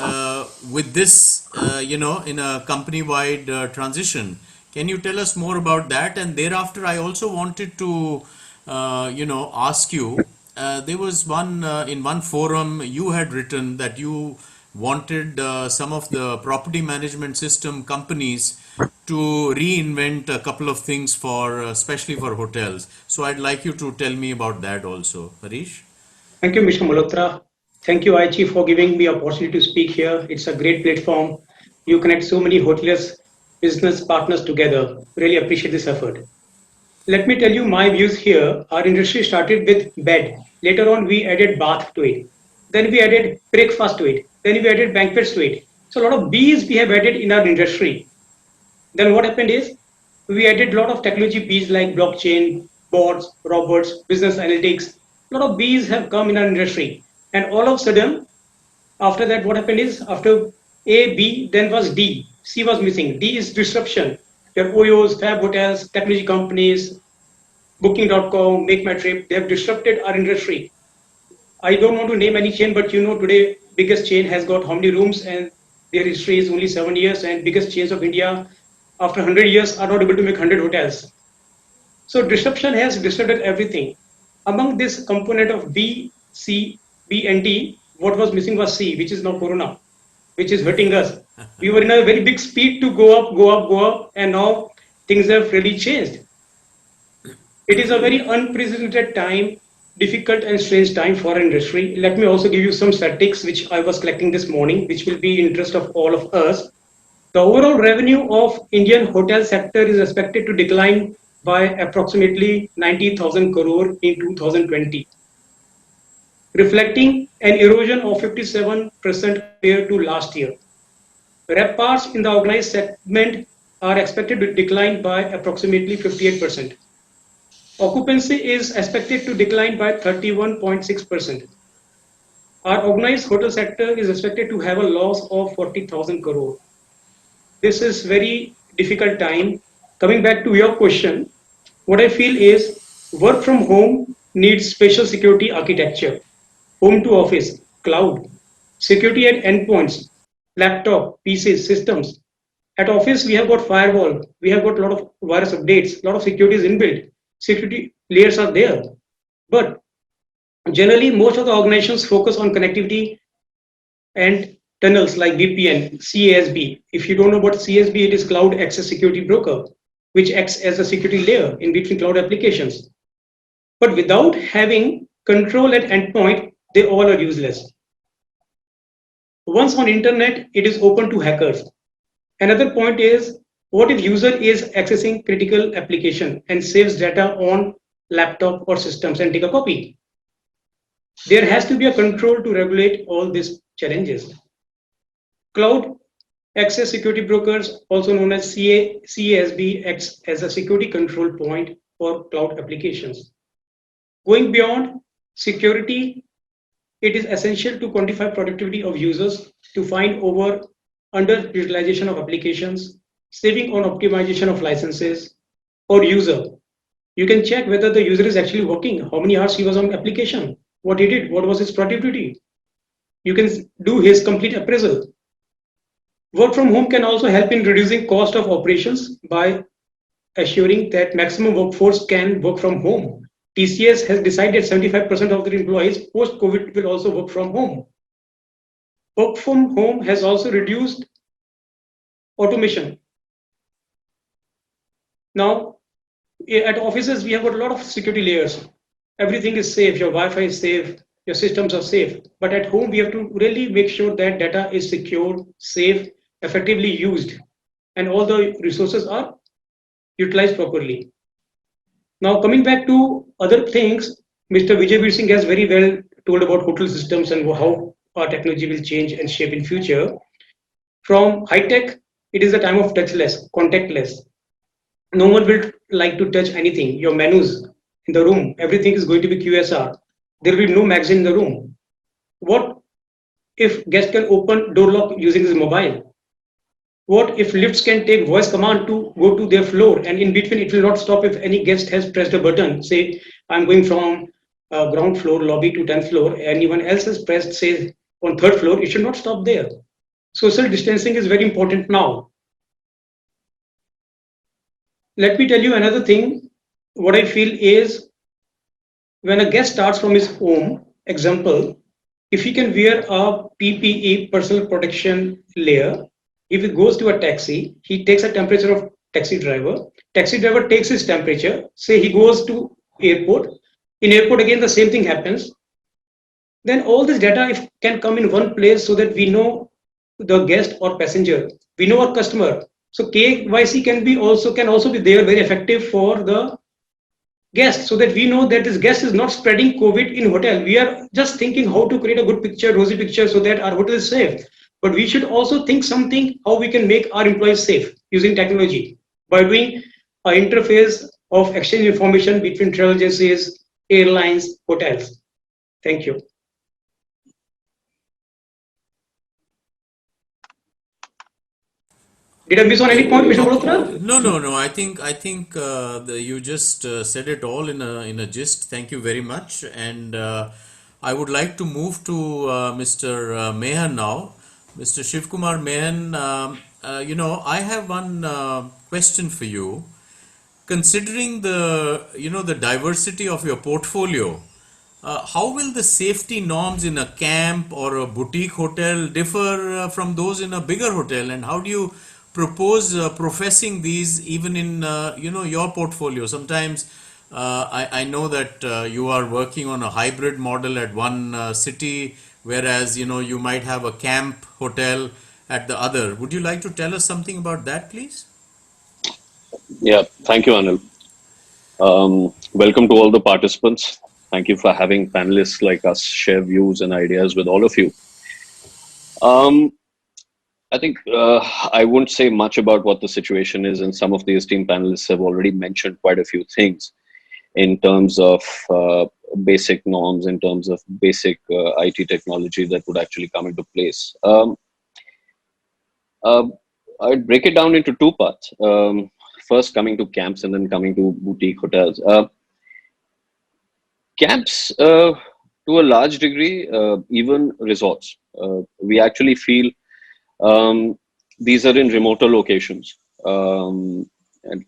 with this, in a company-wide transition? Can you tell us more about that? And thereafter, I also wanted to, ask you. There was one in one forum you had written that you wanted some of the property management system companies to reinvent a couple of things for, especially for hotels. So I'd like you to tell me about that also, Harish. Thank you, Mr. Malhotra. Thank you, IHE, for giving me opportunity to speak here. It's a great platform. You connect so many hoteliers, business partners together. Really appreciate this effort. Let me tell you my views here. Our industry started with bed. Later on, we added bath to it. Then we added breakfast to it. Then we added banquets to it. So a lot of B's we have added in our industry. Then what happened is we added a lot of technology B's like blockchain, bots, robots, business analytics. A lot of B's have come in our industry. And all of a sudden, after that, what happened is after A, B, then was D. C was missing. D is disruption. Your OYOs, fab hotels, technology companies, Booking.com, Make My Trip, they have disrupted our industry. I don't want to name any chain, but today biggest chain has got how many rooms and their history is only 7 years, and biggest chains of India after 100 years are not able to make 100 hotels. So disruption has disrupted everything. Among this component of B, C, B and D, what was missing was C, which is now Corona, which is hurting us. We were in a very big speed to go up, go up, go up, and now things have really changed. It is a very unprecedented time, difficult and strange time for our industry. Let me also give you some statistics which I was collecting this morning, which will be interest of all of us. The overall revenue of Indian hotel sector is expected to decline by approximately 90,000 crore in 2020, reflecting an erosion of 57% compared to last year. RevPARs in the organized segment are expected to decline by approximately 58%. Occupancy is expected to decline by 31.6%. Our organized hotel sector is expected to have a loss of 40,000 crore. This is very difficult time. Coming back to your question, what I feel is work from home needs special security architecture, home to office, cloud, security at endpoints, laptop, PCs, systems. At office, we have got firewall, we have got a lot of virus updates, a lot of security is inbuilt, security layers are there. But generally, most of the organizations focus on connectivity and tunnels like VPN, CASB. If you don't know what CASB, it is Cloud Access Security Broker, which acts as a security layer in between cloud applications. But without having control at endpoint, they all are useless. Once on internet, it is open to hackers. Another point is, what if user is accessing critical application and saves data on laptop or systems and take a copy? There has to be a control to regulate all these challenges. Cloud access security brokers, also known as CASB, acts as a security control point for cloud applications. Going beyond security, it is essential to quantify productivity of users, to find over underutilization of applications, saving on optimization of licenses or user. You can check whether the user is actually working, how many hours he was on application, what he did, what was his productivity. You can do his complete appraisal. Work from home can also help in reducing cost of operations by assuring that maximum workforce can work from home. TCS has decided 75% of their employees post-COVID will also work from home. Work from home has also reduced automation. Now, at offices, we have got a lot of security layers. Everything is safe, your Wi-Fi is safe, your systems are safe. But at home, we have to really make sure that data is secure, safe, effectively used, and all the resources are utilized properly. Now, coming back to other things, Mr. Vijay Bir Singh has very well told about hotel systems and how our technology will change and shape in future. From high tech, it is a time of touchless, contactless. No one will like to touch anything. Your menus in the room, everything is going to be QSR. There will be no magazine in the room. What if guest can open door lock using his mobile? What if lifts can take voice command to go to their floor, and in between it will not stop if any guest has pressed a button? Say, I'm going from ground floor lobby to 10th floor. Anyone else has pressed, say, on third floor, it should not stop there. Social distancing is very important now. Let me tell you another thing. What I feel is when a guest starts from his home, example, if he can wear a PPE, personal protection layer, if he goes to a taxi, he takes a temperature of taxi driver. Taxi driver takes his temperature. Say he goes to airport. In airport again the same thing happens. Then all this data can come in one place so that we know the guest or passenger. We know our customer. So KYC can also be there very effective for the guest, so that we know that this guest is not spreading COVID in hotel. We are just thinking how to create a good picture, rosy picture, so that our hotel is safe. But we should also think something how we can make our employees safe using technology by doing an interface of exchange information between travel agencies, airlines, hotels. Thank you. Did I miss on any point, Mr. Malhotra? No. I think you just said it all in a gist. Thank you very much. And I would like to move to Mr. Mehan now. Mr. Shivkumar Mehan, I have one question for you. Considering the diversity of your portfolio, how will the safety norms in a camp or a boutique hotel differ from those in a bigger hotel, and how do you propose professing these even in your portfolio? Sometimes I know that you are working on a hybrid model at one city, whereas you might have a camp hotel at the other. Would you like to tell us something about that, please? Yeah, thank you, Anil. Welcome to all the participants. Thank you for having panelists like us share views and ideas with all of you. I think I won't say much about what the situation is, and some of the esteemed panelists have already mentioned quite a few things in terms of basic norms, in terms of basic IT technology that would actually come into place. I'd break it down into two parts. First, coming to camps and then coming to boutique hotels. Camps, to a large degree, even resorts, we actually feel these are in remoter locations, and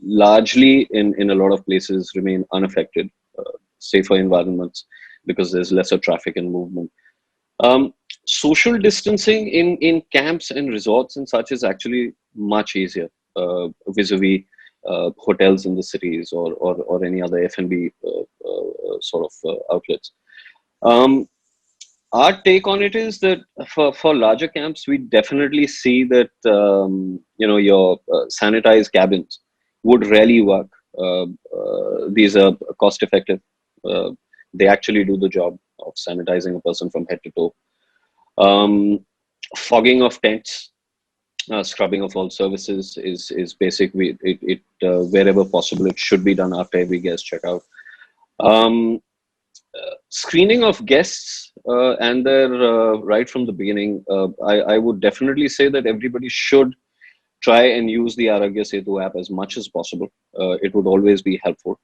largely in a lot of places remain unaffected, safer environments because there's lesser traffic and movement. Social distancing in camps and resorts and such is actually much easier vis-a-vis hotels in the cities or any other F&B sort of outlets. Our take on it is that for larger camps, we definitely see that your sanitized cabins would really work. These are cost effective. They actually do the job. of sanitizing a person from head to toe. Fogging of tents, scrubbing of all services is basic. Wherever possible, it should be done after every guest checkout. Um, Screening of guests and their right from the beginning. I would definitely say that everybody should try and use the Arogya Setu app as much as possible. It would always be helpful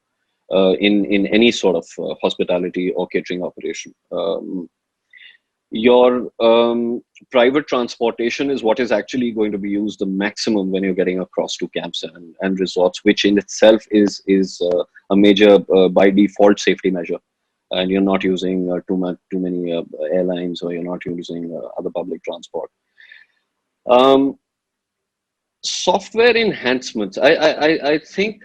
in any sort of hospitality or catering operation. Your private transportation is what is actually going to be used the maximum when you're getting across to camps and resorts, which in itself is a major by default safety measure. And you're not using too many airlines, or you're not using other public transport. Software enhancements. I think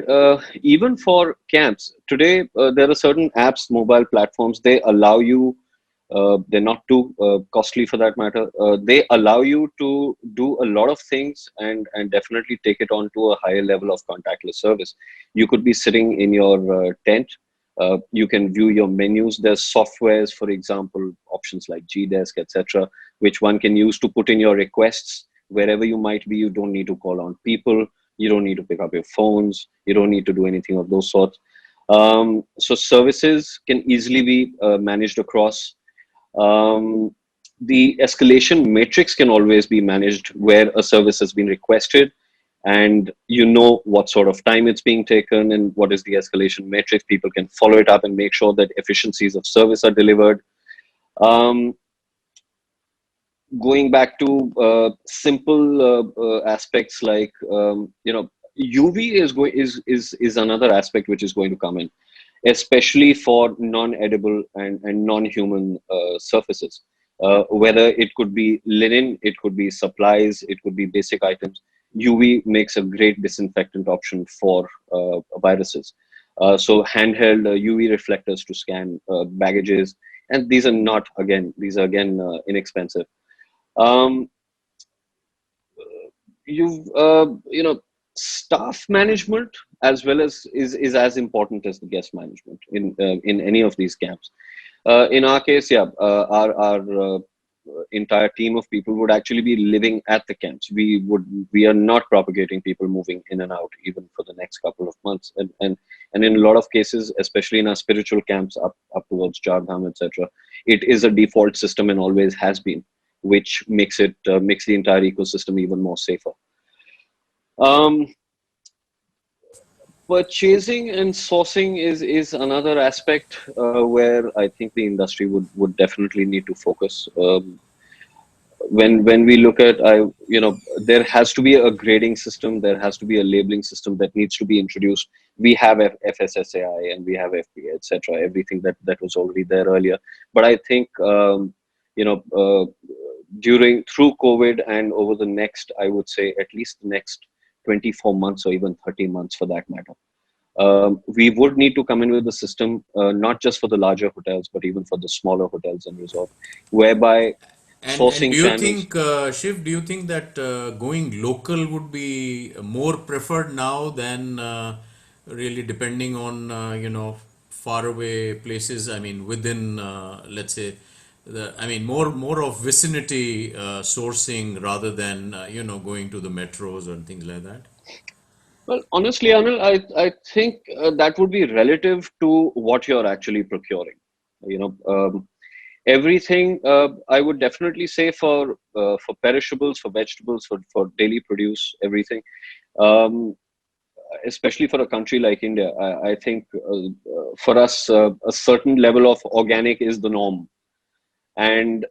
even for camps today, there are certain apps, mobile platforms. They allow you. They're not too costly for that matter. They allow you to do a lot of things and definitely take it on to a higher level of contactless service. You could be sitting in your tent. You can view your menus. There's softwares, for example, options like Gdesk, etc., which one can use to put in your requests wherever you might be. You don't need to call on people. You don't need to pick up your phones. You don't need to do anything of those sorts. So services can easily be managed across. The escalation matrix can always be managed where a service has been requested, and you know what sort of time it's being taken and what is the escalation matrix. People can follow it up and make sure that efficiencies of service are delivered. Going back to simple aspects like UV is another aspect which is going to come in, especially for non-edible and non-human surfaces. Whether it could be linen, it could be supplies, it could be basic items. UV makes a great disinfectant option for viruses. So handheld UV reflectors to scan baggages, and these are again inexpensive. Um, Staff management as well as is as important as the guest management in any of these camps. In our case, our entire team of people would actually be living at the camps. We are not propagating people moving in and out even for the next couple of months, and in a lot of cases, especially in our spiritual camps up towards Chardham, etc., it is a default system and always has been, which makes the entire ecosystem even more safer. Purchasing and sourcing is another aspect where I think the industry would definitely need to focus. When we look at, there has to be a grading system, there has to be a labeling system that needs to be introduced. We have FSSAI and we have FBA, etc., everything that was already there earlier. But I think through COVID and over the next, I would say at least the next 24 months or even 30 months for that matter, we would need to come in with a system, not just for the larger hotels, but even for the smaller hotels and resorts, whereby And sourcing do you channels. think, Shiv, do you think that going local would be more preferred now than really depending on, faraway places? I mean, within, let's say, more of vicinity sourcing rather than, going to the metros and things like that? Well, honestly, Anil, I think that would be relative to what you're actually procuring. You know, everything I would definitely say for perishables, for vegetables, for daily produce, everything. Um, Especially for a country like India, I think for us a certain level of organic is the norm, and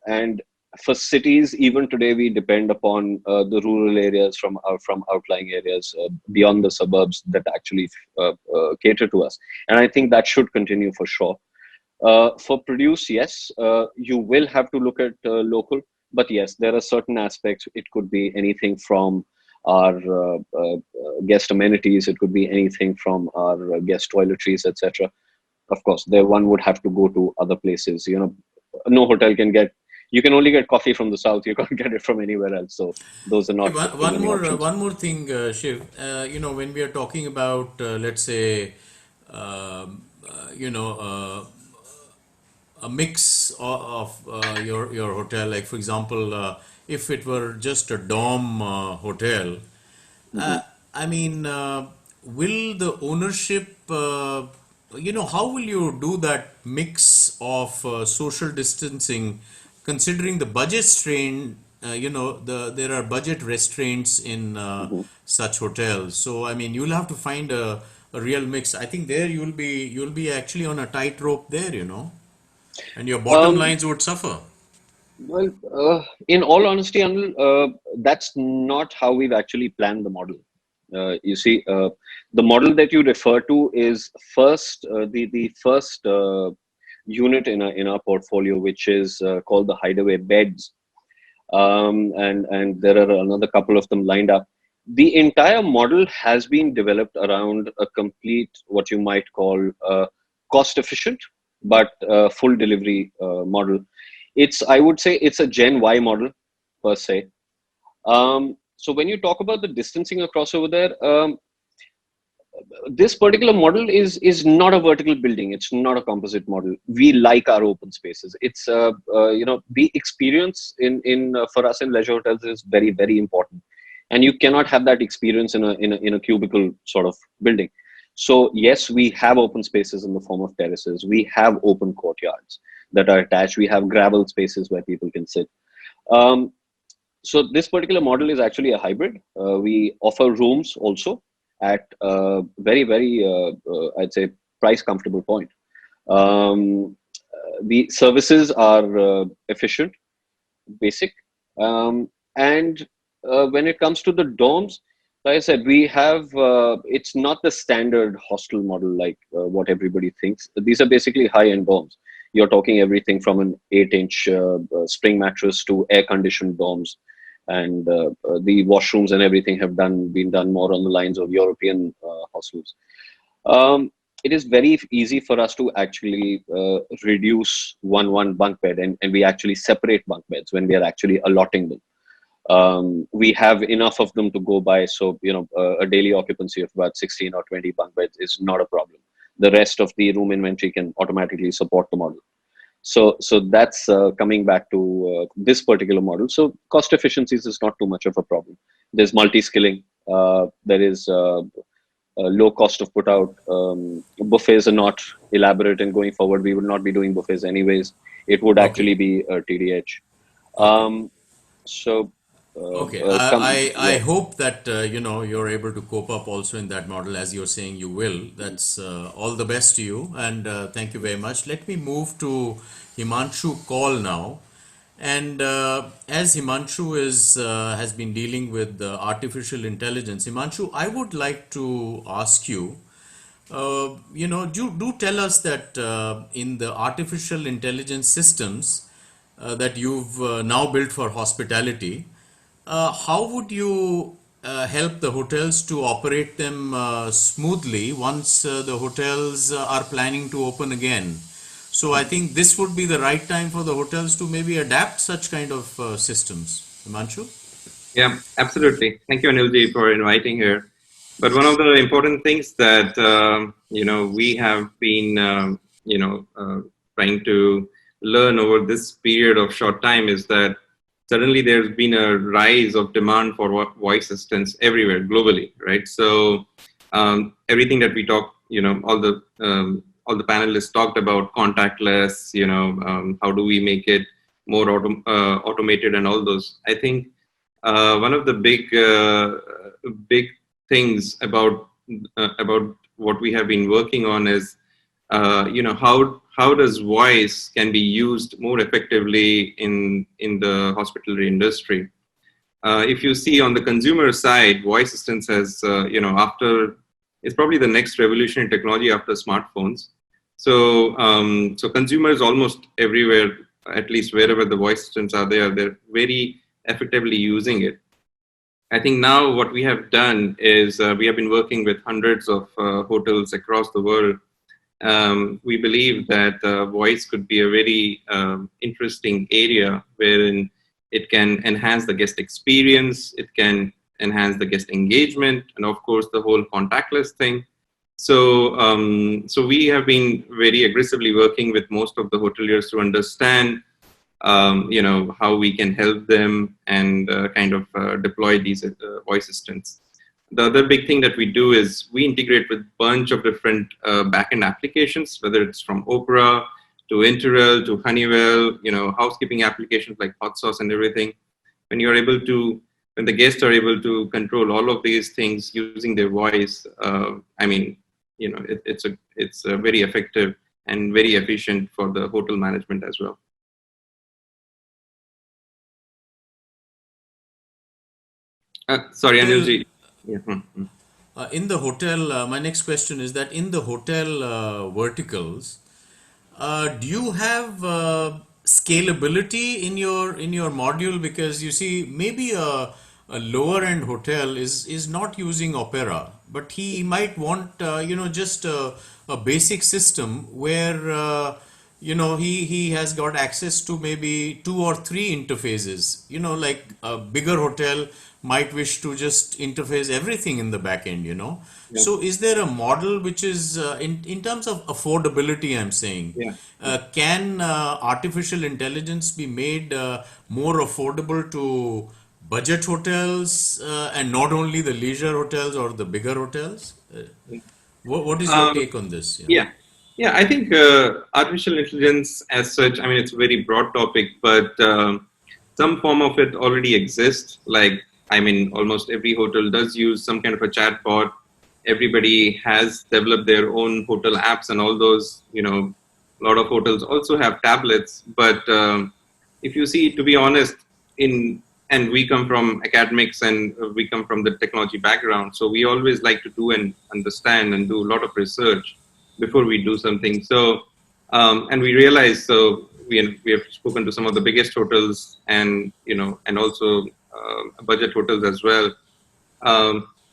for cities even today we depend upon the rural areas from outlying areas beyond the suburbs that actually cater to us, and I think that should continue for sure. For produce, yes, you will have to look at local, but yes, there are certain aspects. It could be anything from our guest amenities, it could be anything from our guest toiletries, etc. Of course, there one would have to go to other places. No hotel can get. You can only get coffee from the south. You can't get it from anywhere else. So those are Okay, not too many options. one more thing, Shiv. When we are talking about, let's say, um, uh, you know, uh, a mix of your hotel? Like, for example, if it were just a dorm hotel, Mhm. I mean, will the ownership, how will you do that mix of social distancing, considering the budget strain? There are budget restraints in Mhm. such hotels. So, I mean, you'll have to find a real mix. I think there you'll be actually on a tightrope there, and your bottom Um, lines would suffer. well, in all honesty, Anil, that's not how we've actually planned the model. You see, the model that you refer to is first the first unit in our portfolio, which is called the Hideaway Beds, and there are another couple of them lined up. The entire model has been developed around a complete, what you might call, cost efficient but full delivery model. I would say it's a Gen Y model per se. So when you talk about the distancing across over there, this particular model is not a vertical building. It's not a composite model. We like our open spaces. It's the experience in for us in leisure hotels is very, very important, and you cannot have that experience in a cubicle sort of building. So yes, we have open spaces in the form of terraces. We have open courtyards that are attached. We have gravel spaces where people can sit. Um, so this particular model is actually a hybrid. We offer rooms also at a very, very, I'd say, price comfortable point. The services are efficient, basic, and when it comes to the dorms, like I said, we have. It's not the standard hostel model like what everybody thinks. These are basically high-end dorms. You're talking everything from an 8-inch spring mattress to air-conditioned dorms, and the washrooms and everything have been done more on the lines of European hostels. It is very easy for us to actually reduce one bunk bed, and we actually separate bunk beds when we are actually allotting them. We have enough of them to go by, so a daily occupancy of about 16 or 20 bunk beds is not a problem. The rest of the room inventory can automatically support the model. So that's coming back to this particular model. So cost efficiencies is not too much of a problem. There's multi-skilling. There is low cost of put out. Buffets are not elaborate, and going forward, we will not be doing buffets anyways. It would Okay. actually be a TDH. Okay. Um, so, Okay, I yeah. hope that you're able to cope up also in that model as you're saying you will. That's all the best to you, and thank you very much. Let me move to Himanshu Call now, and as Himanshu is has been dealing with artificial intelligence, Himanshu, I would like to ask you. Do tell us that in the artificial intelligence systems that you've now built for hospitality, how would you help the hotels to operate them smoothly once the hotels are planning to open again? So I think this would be the right time for the hotels to maybe adapt such kind of systems. Himanshu? Yeah, absolutely. Thank you, Anilji, for inviting here. But one of the important things that we have been trying to learn over this period of short time is that suddenly there's been a rise of demand for voice assistants everywhere globally, right? So everything that we talk, all the panelists talked about contactless. How do we make it more automated and all those? I think one of the big things about what we have been working on is how does voice can be used more effectively in the hospitality industry. If you see on the consumer side, voice assistance has after it's probably the next revolution in technology after smartphones. So consumers almost everywhere, at least wherever the voice assistants are there, they're very effectively using it. I think now what we have done is we have been working with hundreds of hotels across the world. We believe that voice could be a very interesting area wherein it can enhance the guest experience, it can enhance the guest engagement, and of course the whole contactless thing. So we have been very aggressively working with most of the hoteliers to understand, how we can help them and kind of deploy these voice assistants. The other big thing that we do is we integrate with a bunch of different backend applications, whether it's from Opera to Interel to Honeywell, housekeeping applications like Hot Sauce and everything. When you're able to, when the guests are able to control all of these things using their voice, it's very effective and very efficient for the hotel management as well. Sorry, Anilji. Yeah. In the hotel, my next question is that in the hotel verticals, do you have scalability in your module? Because you see, maybe a lower end hotel is not using Opera, but he might want just a basic system where he has got access to maybe 2 or 3 interfaces. Like a bigger hotel might wish to just interface everything in the back end. Yeah. So is there a model which is in terms of affordability, I'm saying, Yeah. can artificial intelligence be made more affordable to budget hotels and not only the leisure hotels or the bigger hotels? What is your take on this? Yeah, I think artificial intelligence as such, I mean, it's a very broad topic, but some form of it already exists. Like, I mean, almost every hotel does use some kind of a chatbot. Everybody has developed their own hotel apps and all those, a lot of hotels also have tablets. But if you see, to be honest, and we come from academics and we come from the technology background. So we always like to do and understand and do a lot of research before we do something. So, and we realize, so we have spoken to some of the biggest hotels and, and also budget hotels as well.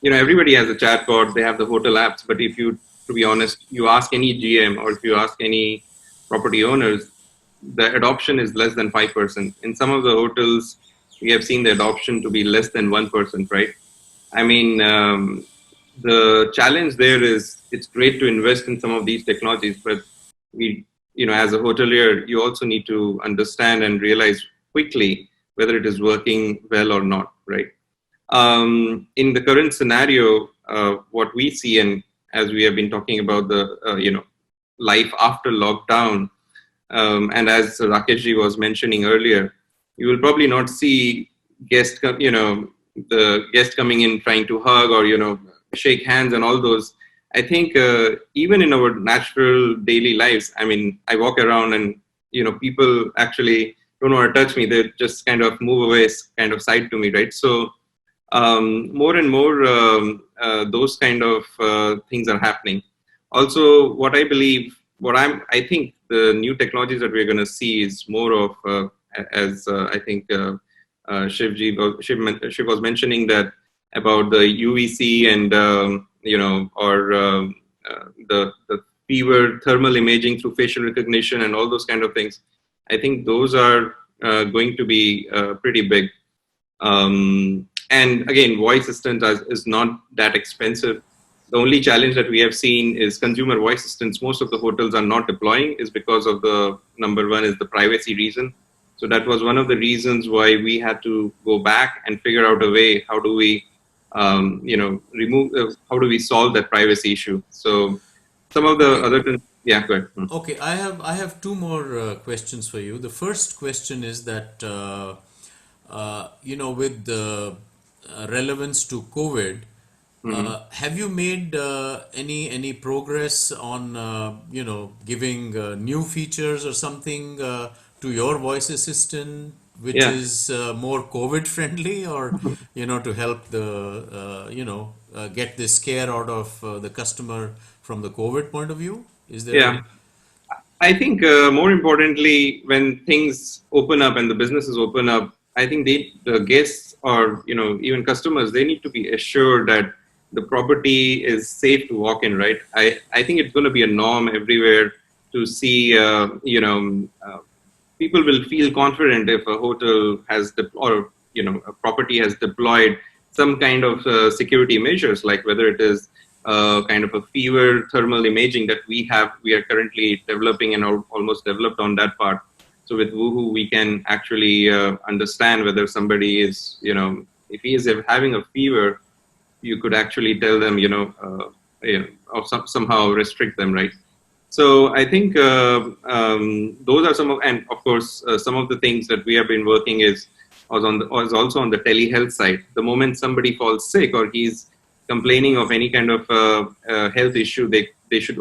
Everybody has a chatbot, they have the hotel apps, but if you, to be honest, you ask any GM or if you ask any property owners, the adoption is less than 5%. In some of the hotels, we have seen the adoption to be less than 1%, right? I mean, the challenge there is it's great to invest in some of these technologies, but we, as a hotelier, you also need to understand and realize quickly whether it is working well or not, right? In the current scenario, what we see, and as we have been talking about the, life after lockdown, and as Rakeshji was mentioning earlier, you will probably not see guests, the guest coming in trying to hug or, shake hands and all those. I think even in our natural daily lives, I mean, I walk around and, people actually don't want to touch me. They just kind of move away, kind of side to me, right? So more and more those kind of things are happening. Also, what I believe, I think the new technologies that we're going to see is more of, as I think Shiv was mentioning that about the UVC and the fever thermal imaging through facial recognition and all those kind of things. I think those are going to be pretty big. And again, voice assistant is not that expensive. The only challenge that we have seen is consumer voice assistants. Most of the hotels are not deploying is because of the number one is the privacy reason. So that was one of the reasons why we had to go back and figure out a way. How do we, how do we solve that privacy issue? So some of the other, yeah, go ahead. Okay, I have 2 more questions for you. The first question is that, with the relevance to COVID, have you made any progress on giving new features or something to your voice assistant, which is more COVID friendly, or to help the get this scare out of the customer from the COVID point of view? Is there? Yeah, I think more importantly, when things open up and the businesses open up, I think the guests or even customers, they need to be assured that the property is safe to walk in, right? I think it's going to be a norm everywhere to see, people will feel confident if a hotel has, a property has deployed some kind of security measures, like whether it is kind of a fever thermal imaging that we are currently developing and almost developed on that part. So with Woohoo, we can actually understand whether somebody is, if he is having a fever, you could actually tell them, or somehow restrict them, right? So I think those are some of, and of course, some of the things that we have been working is also on the telehealth side. The moment somebody falls sick or he's complaining of any kind of health issue, they should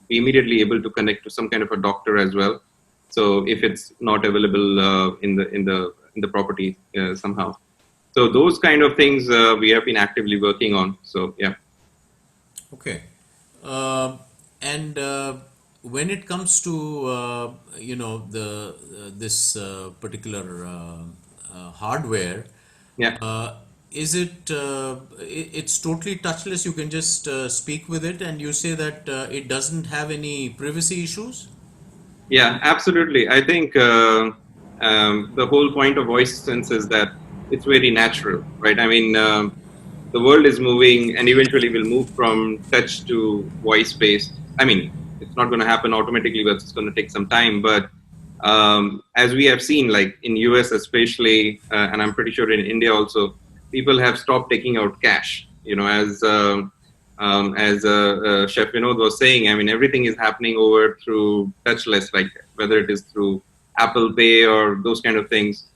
be immediately able to connect to some kind of a doctor as well. So if it's not available in the property somehow. So those kind of things we have been actively working on. So yeah. Okay. And when it comes to this particular hardware, Yeah. is it's totally touchless? You can just speak with it, and you say that it doesn't have any privacy issues? Yeah, absolutely. I think the whole point of voice sense is that it's very natural, right? I mean, the world is moving and eventually will move from touch to voice based. I mean, it's not going to happen automatically, but it's going to take some time. But as we have seen, like in US especially, and I'm pretty sure in India also, people have stopped taking out cash. As Chef Vinod was saying, I mean, everything is happening over through touchless, like whether it is through Apple Pay or those kind of things.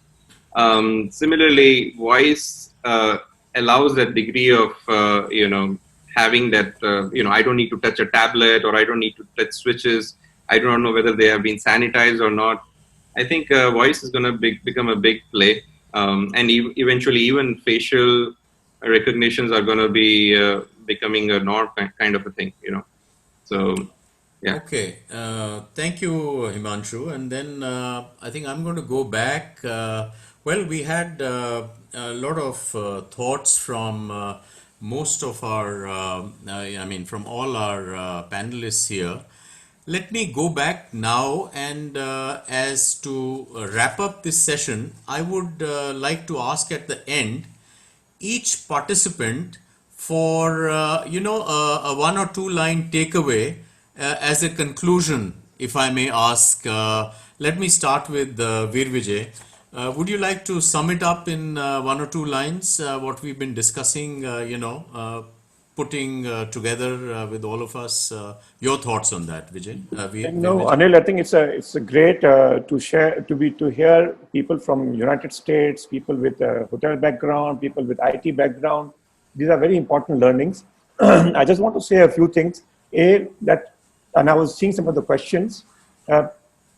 Similarly, voice allows that degree of, having that, I don't need to touch a tablet or I don't need to touch switches. I don't know whether they have been sanitized or not. I think voice is going to become a big play. And eventually even facial recognitions are going to be becoming a norm kind of a thing, So, yeah. Okay, thank you, Himanshu. And then I think I'm going to go back. Well, we had a lot of thoughts from most of our, from all our panelists here. Let me go back now, and as to wrap up this session, I would like to ask at the end each participant for a one or two line takeaway as a conclusion, if I may ask. Let me start with Veer Vijay. Would you like to sum it up in one or two lines what we've been discussing, putting together with all of us? Your thoughts on that, Vijay? Veer No, Vijay? Anil, I think it's a great to hear people from United States, people with hotel background, people with IT background. These are very important learnings. I just want to say a few things. And I was seeing some of the questions.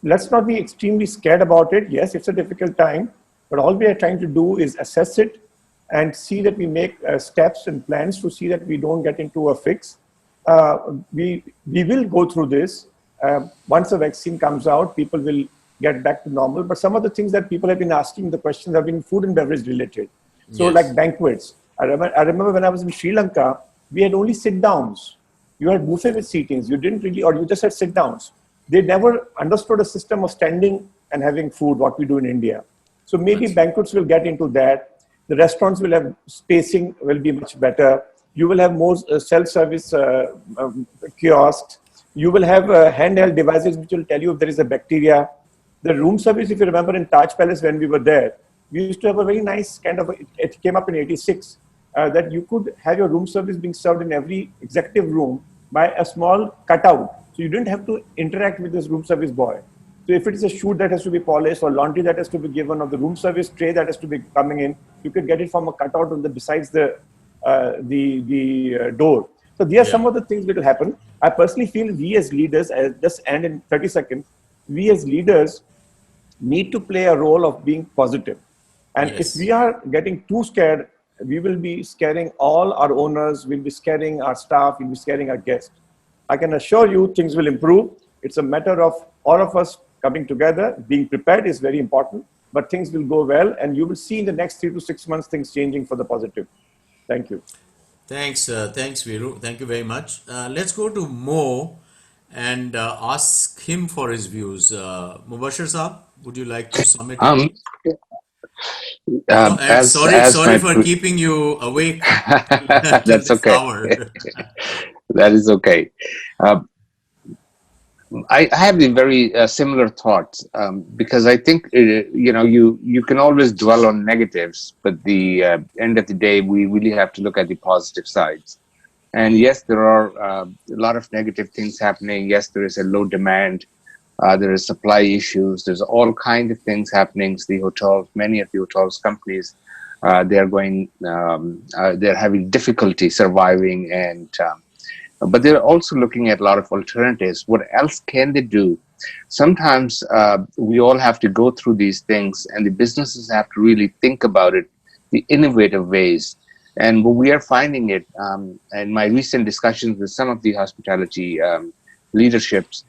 Let's not be extremely scared about it. Yes, it's a difficult time, but all we are trying to do is assess it and see that we make steps and plans to see that we don't get into a fix. We will go through this. Once a vaccine comes out, people will get back to normal. But some of the things that people have been asking, the questions have been food and beverage related. So Yes. like banquets. I remember when I was in Sri Lanka, we had only sit downs. You had buffet with seatings. You didn't really, or you just had sit downs. They never understood a system of standing and having food, what we do in India. So maybe banquets will get into that. The restaurants will have spacing, will be much better. You will have more self-service kiosks. You will have handheld devices which will tell you if there is a bacteria. The room service, if you remember in Taj Palace when we were there, we used to have a very nice kind of, it came up in 86, that you could have your room service being served in every executive room by a small cutout. So you didn't have to interact with this room service boy. So if it is a shoe that has to be polished or laundry that has to be given or the room service tray that has to be coming in, you could get it from a cutout on the besides the door. So these are some of the things that will happen. I personally feel we as leaders, just end in 30 seconds, we as leaders need to play a role of being positive. And Yes. if we are getting too scared, we will be scaring all our owners, we'll be scaring our staff, we'll be scaring our guests. I can assure you things will improve. It's a matter of all of us coming together. Being prepared is very important, but things will go well. And you will see in the next 3 to 6 months, things changing for the positive. Thank you. Thanks, Viru. Thank you very much. Let's go to Mo and ask him for his views. Mubashir Saab, would you like to sum it up? Um, And sorry as for my keeping you awake till that's this okay. hour. That is okay. Uh, I have the very similar thoughts because I think you can always dwell on negatives, but the end of the day we really have to look at the positive sides. And yes, there are a lot of negative things happening. Yes, there is a low demand. There is supply issues. There's all kind of things happening. The hotels, many of the hotels companies, they are they're having difficulty surviving, and but they're also looking at a lot of alternatives. What else can they do? Sometimes we all have to go through these things, and the businesses have to really think about it, the innovative ways. And we are finding it in my recent discussions with some of the hospitality leaderships.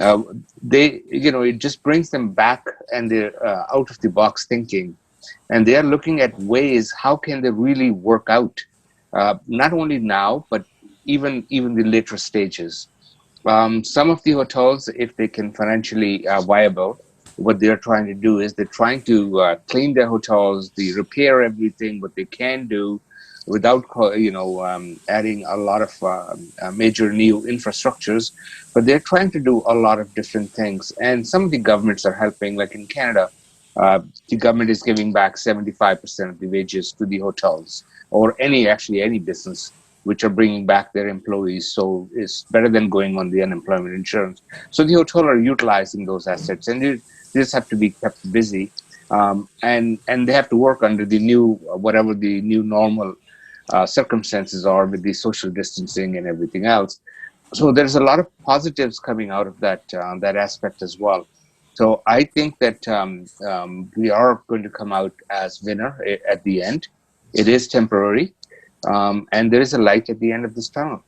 Uh, it just brings them back, and they're out of the box thinking, and they are looking at ways how can they really work out, not only now but even the later stages. Some of the hotels, if they can financially viable, what they're trying to do is they're trying to clean their hotels, they repair everything what they can do without adding a lot of major new infrastructures, but they're trying to do a lot of different things. And some of the governments are helping, like in Canada. The government is giving back 75% of the wages to the hotels, or any business which are bringing back their employees. So it's better than going on the unemployment insurance. So the hotel are utilizing those assets, and they just have to be kept busy, and they have to work under the new whatever the new normal circumstances are with the social distancing and everything else. So there's a lot of positives coming out of that aspect as well. So I think that we are going to come out as winner at the end. It is temporary, and there is a light at the end of this tunnel,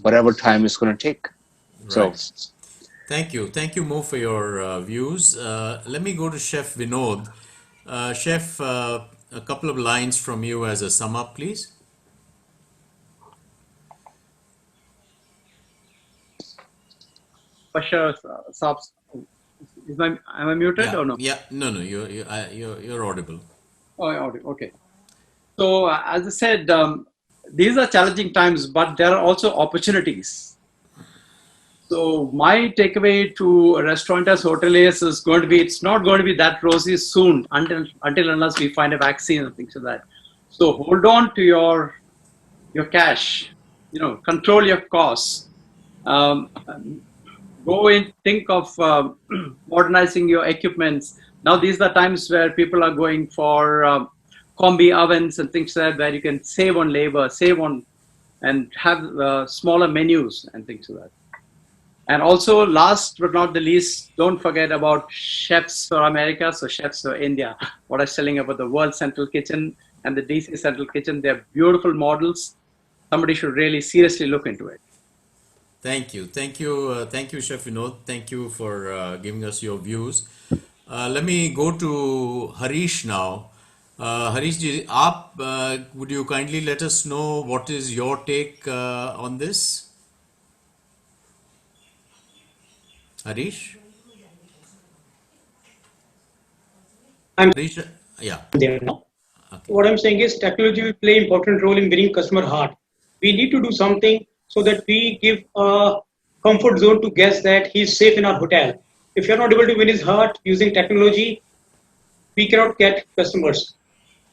whatever time it's going to take. So, Right. Thank you, Mo, for your views. Let me go to Chef Vinod. Chef, a couple of lines from you as a sum up, please. For sure, Sobs. Am I muted Yeah, or no? yeah, no, you're audible. Oh, okay. So, as I said, these are challenging times, but there are also opportunities. So, my takeaway to restaurateurs, hoteliers is going to be: it's not going to be that rosy soon until unless we find a vaccine and things like that. So, hold on to your cash. Control your costs. Um, Go and think of modernizing your equipments. Now, these are times where people are going for combi ovens and things like that, where you can save on labor, save on, and have smaller menus and things like that. And also, last but not the least, don't forget about Chefs for America, so Chefs for India. What I was telling about the World Central Kitchen and the DC Central Kitchen, they're beautiful models. Somebody should really seriously look into it. Thank you, Chef Vinod. Thank you for giving us your views. Let me go to Harish now. Harish ji, would you kindly let us know what is your take on this? Harish? I'm Harish, yeah. there now. Okay. What I'm saying is technology will play important role in winning customer heart. We need to do something so that we give a comfort zone to guests that he's safe in our hotel. If you're not able to win his heart using technology, we cannot get customers.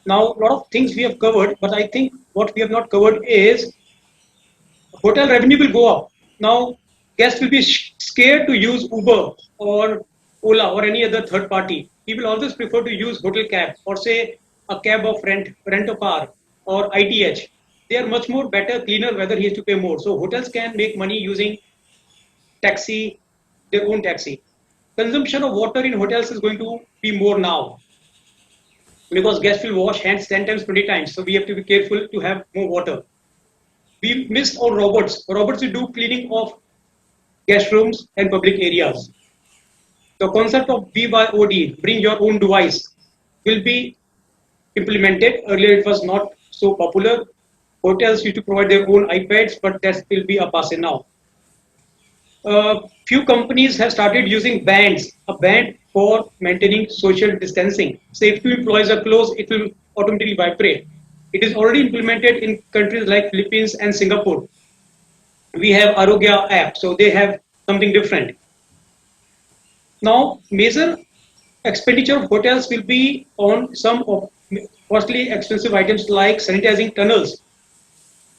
Now, a lot of things we have covered, but I think what we have not covered is hotel revenue will go up. Now, guests will be scared to use Uber or Ola or any other third party. He will always prefer to use hotel cab or say a cab of rent a car or ITH. They are much more better, cleaner, whether he has to pay more. So hotels can make money using taxi, their own taxi. Consumption of water in hotels is going to be more now because guests will wash hands 10 times, 20 times. So we have to be careful to have more water. We missed our robots. Robots will do cleaning of guest rooms and public areas. The concept of BYOD, bring your own device, will be implemented. Earlier it was not so popular. Hotels used to provide their own iPads, but that will be a passe now. Few companies have started using bands, a band for maintaining social distancing. So if two employees are close, it will automatically vibrate. It is already implemented in countries like Philippines and Singapore. We have Arogya app, so they have something different. Now, major expenditure of hotels will be on some of costly expensive items like sanitizing tunnels,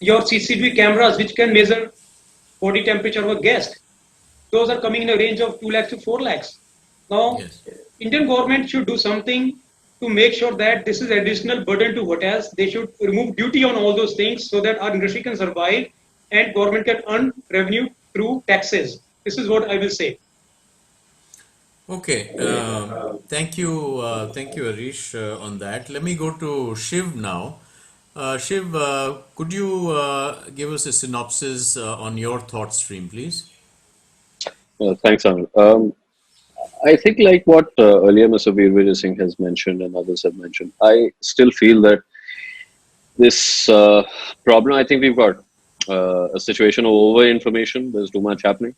your CCTV cameras which can measure body temperature of a guest. Those are coming in a range of 2 lakhs to 4 lakhs. Now, Yes. Indian government should do something to make sure that this is additional burden to hotels. They should remove duty on all those things so that our industry can survive and government can earn revenue through taxes. This is what I will say. Okay, thank you, Arish, on that. Let me go to Shiv now. Shiv, could you give us a synopsis on your thought stream, please? Thanks, Anil. I think like what earlier Mr. Veervijay Singh has mentioned and others have mentioned, I still feel that this problem, I think we've got a situation of over information. There's too much happening.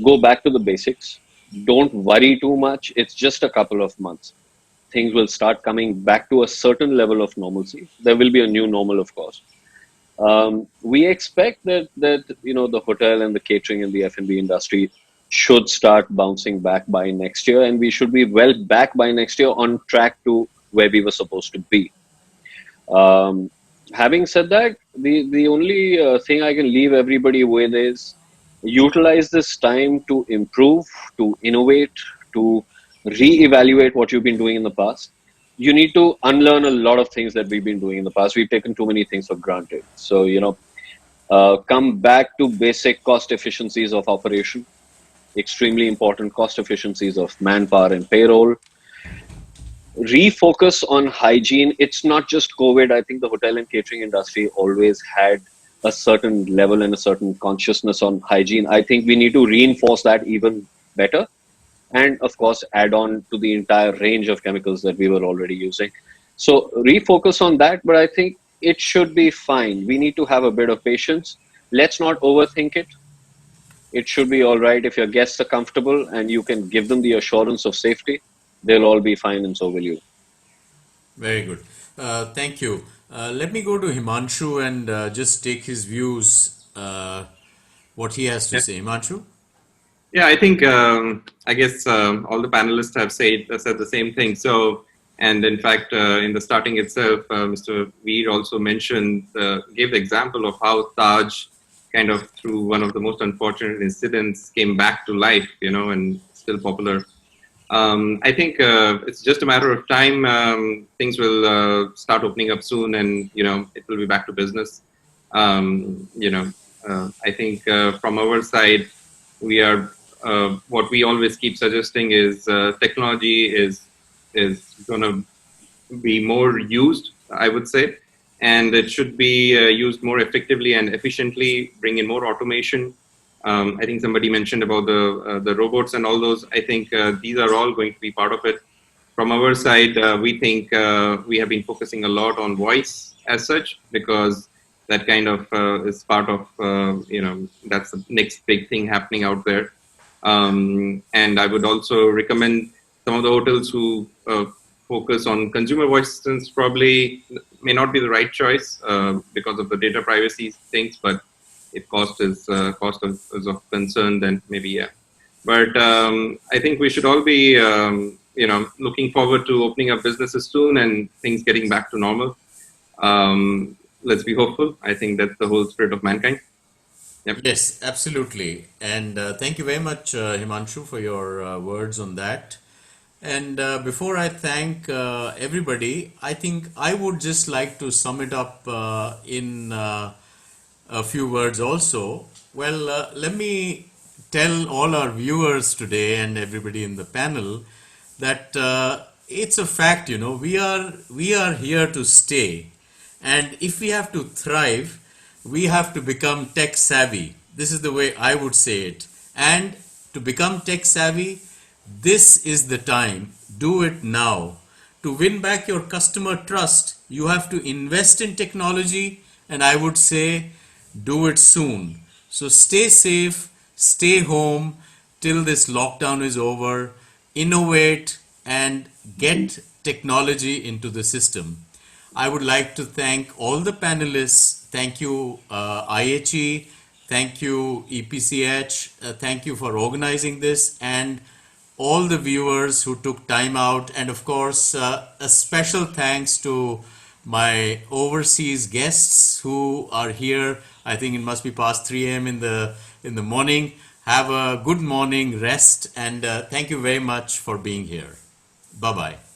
Go back to the basics. Don't worry too much. It's just a couple of months. Things will start coming back to a certain level of normalcy. There will be a new normal, of course. We expect that the hotel and the catering and the F&B industry should start bouncing back by next year, and we should be well back by next year on track to where we were supposed to be. Um, Having said that, the only thing I can leave everybody with is utilize this time to improve, to innovate, to reevaluate what you've been doing in the past. You need to unlearn a lot of things that we've been doing in the past. We've taken too many things for granted. So, come back to basic cost efficiencies of operation, extremely important cost efficiencies of manpower and payroll. Refocus on hygiene. It's not just COVID. I think the hotel and catering industry always had a certain level and a certain consciousness on hygiene. I think we need to reinforce that even better. And of course, add on to the entire range of chemicals that we were already using. So refocus on that, but I think it should be fine. We need to have a bit of patience. Let's not overthink it. It should be all right if your guests are comfortable and you can give them the assurance of safety. They'll all be fine, and so will you. Very good. Thank you. Let me go to Himanshu and just take his views, what he has to Yeah. say. Himanshu? Yeah, I think I guess all the panelists have said the same thing. So, and in fact, in the starting itself, Mr. Veer also mentioned gave the example of how Taj kind of through one of the most unfortunate incidents came back to life, and still popular. I think it's just a matter of time. Things will start opening up soon, and it will be back to business. I think from our side, we are what we always keep suggesting is technology is going to be more used, I would say, and it should be used more effectively and efficiently. Bring in more automation. I think somebody mentioned about the robots and all those. I think these are all going to be part of it. From our side, we think we have been focusing a lot on voice as such because that kind of is part of that's the next big thing happening out there. And I would also recommend some of the hotels who focus on consumer voice assistants probably may not be the right choice because of the data privacy things, but if cost is of concern, then maybe yeah. But I think we should all be looking forward to opening up businesses soon and things getting back to normal. Let's be hopeful. I think that's the whole spirit of mankind. Yep. Yes, absolutely. And thank you very much, Himanshu, for your words on that. And before I thank everybody, I think I would just like to sum it up in a few words also. Well, let me tell all our viewers today and everybody in the panel that it's a fact, we are here to stay. And if we have to thrive, we have to become tech savvy. This is the way I would say it. And to become tech savvy, this is the time. Do it now. To win back your customer trust, you have to invest in technology, and I would say do it soon. So stay safe, stay home till this lockdown is over, innovate, and get technology into the system. I would like to thank all the panelists. Thank you, IHE. Thank you, EPCH. Thank you for organizing this, and all the viewers who took time out. And of course, a special thanks to my overseas guests who are here. I think it must be past 3 a.m. in the morning. Have a good morning, rest, and thank you very much for being here. Bye bye.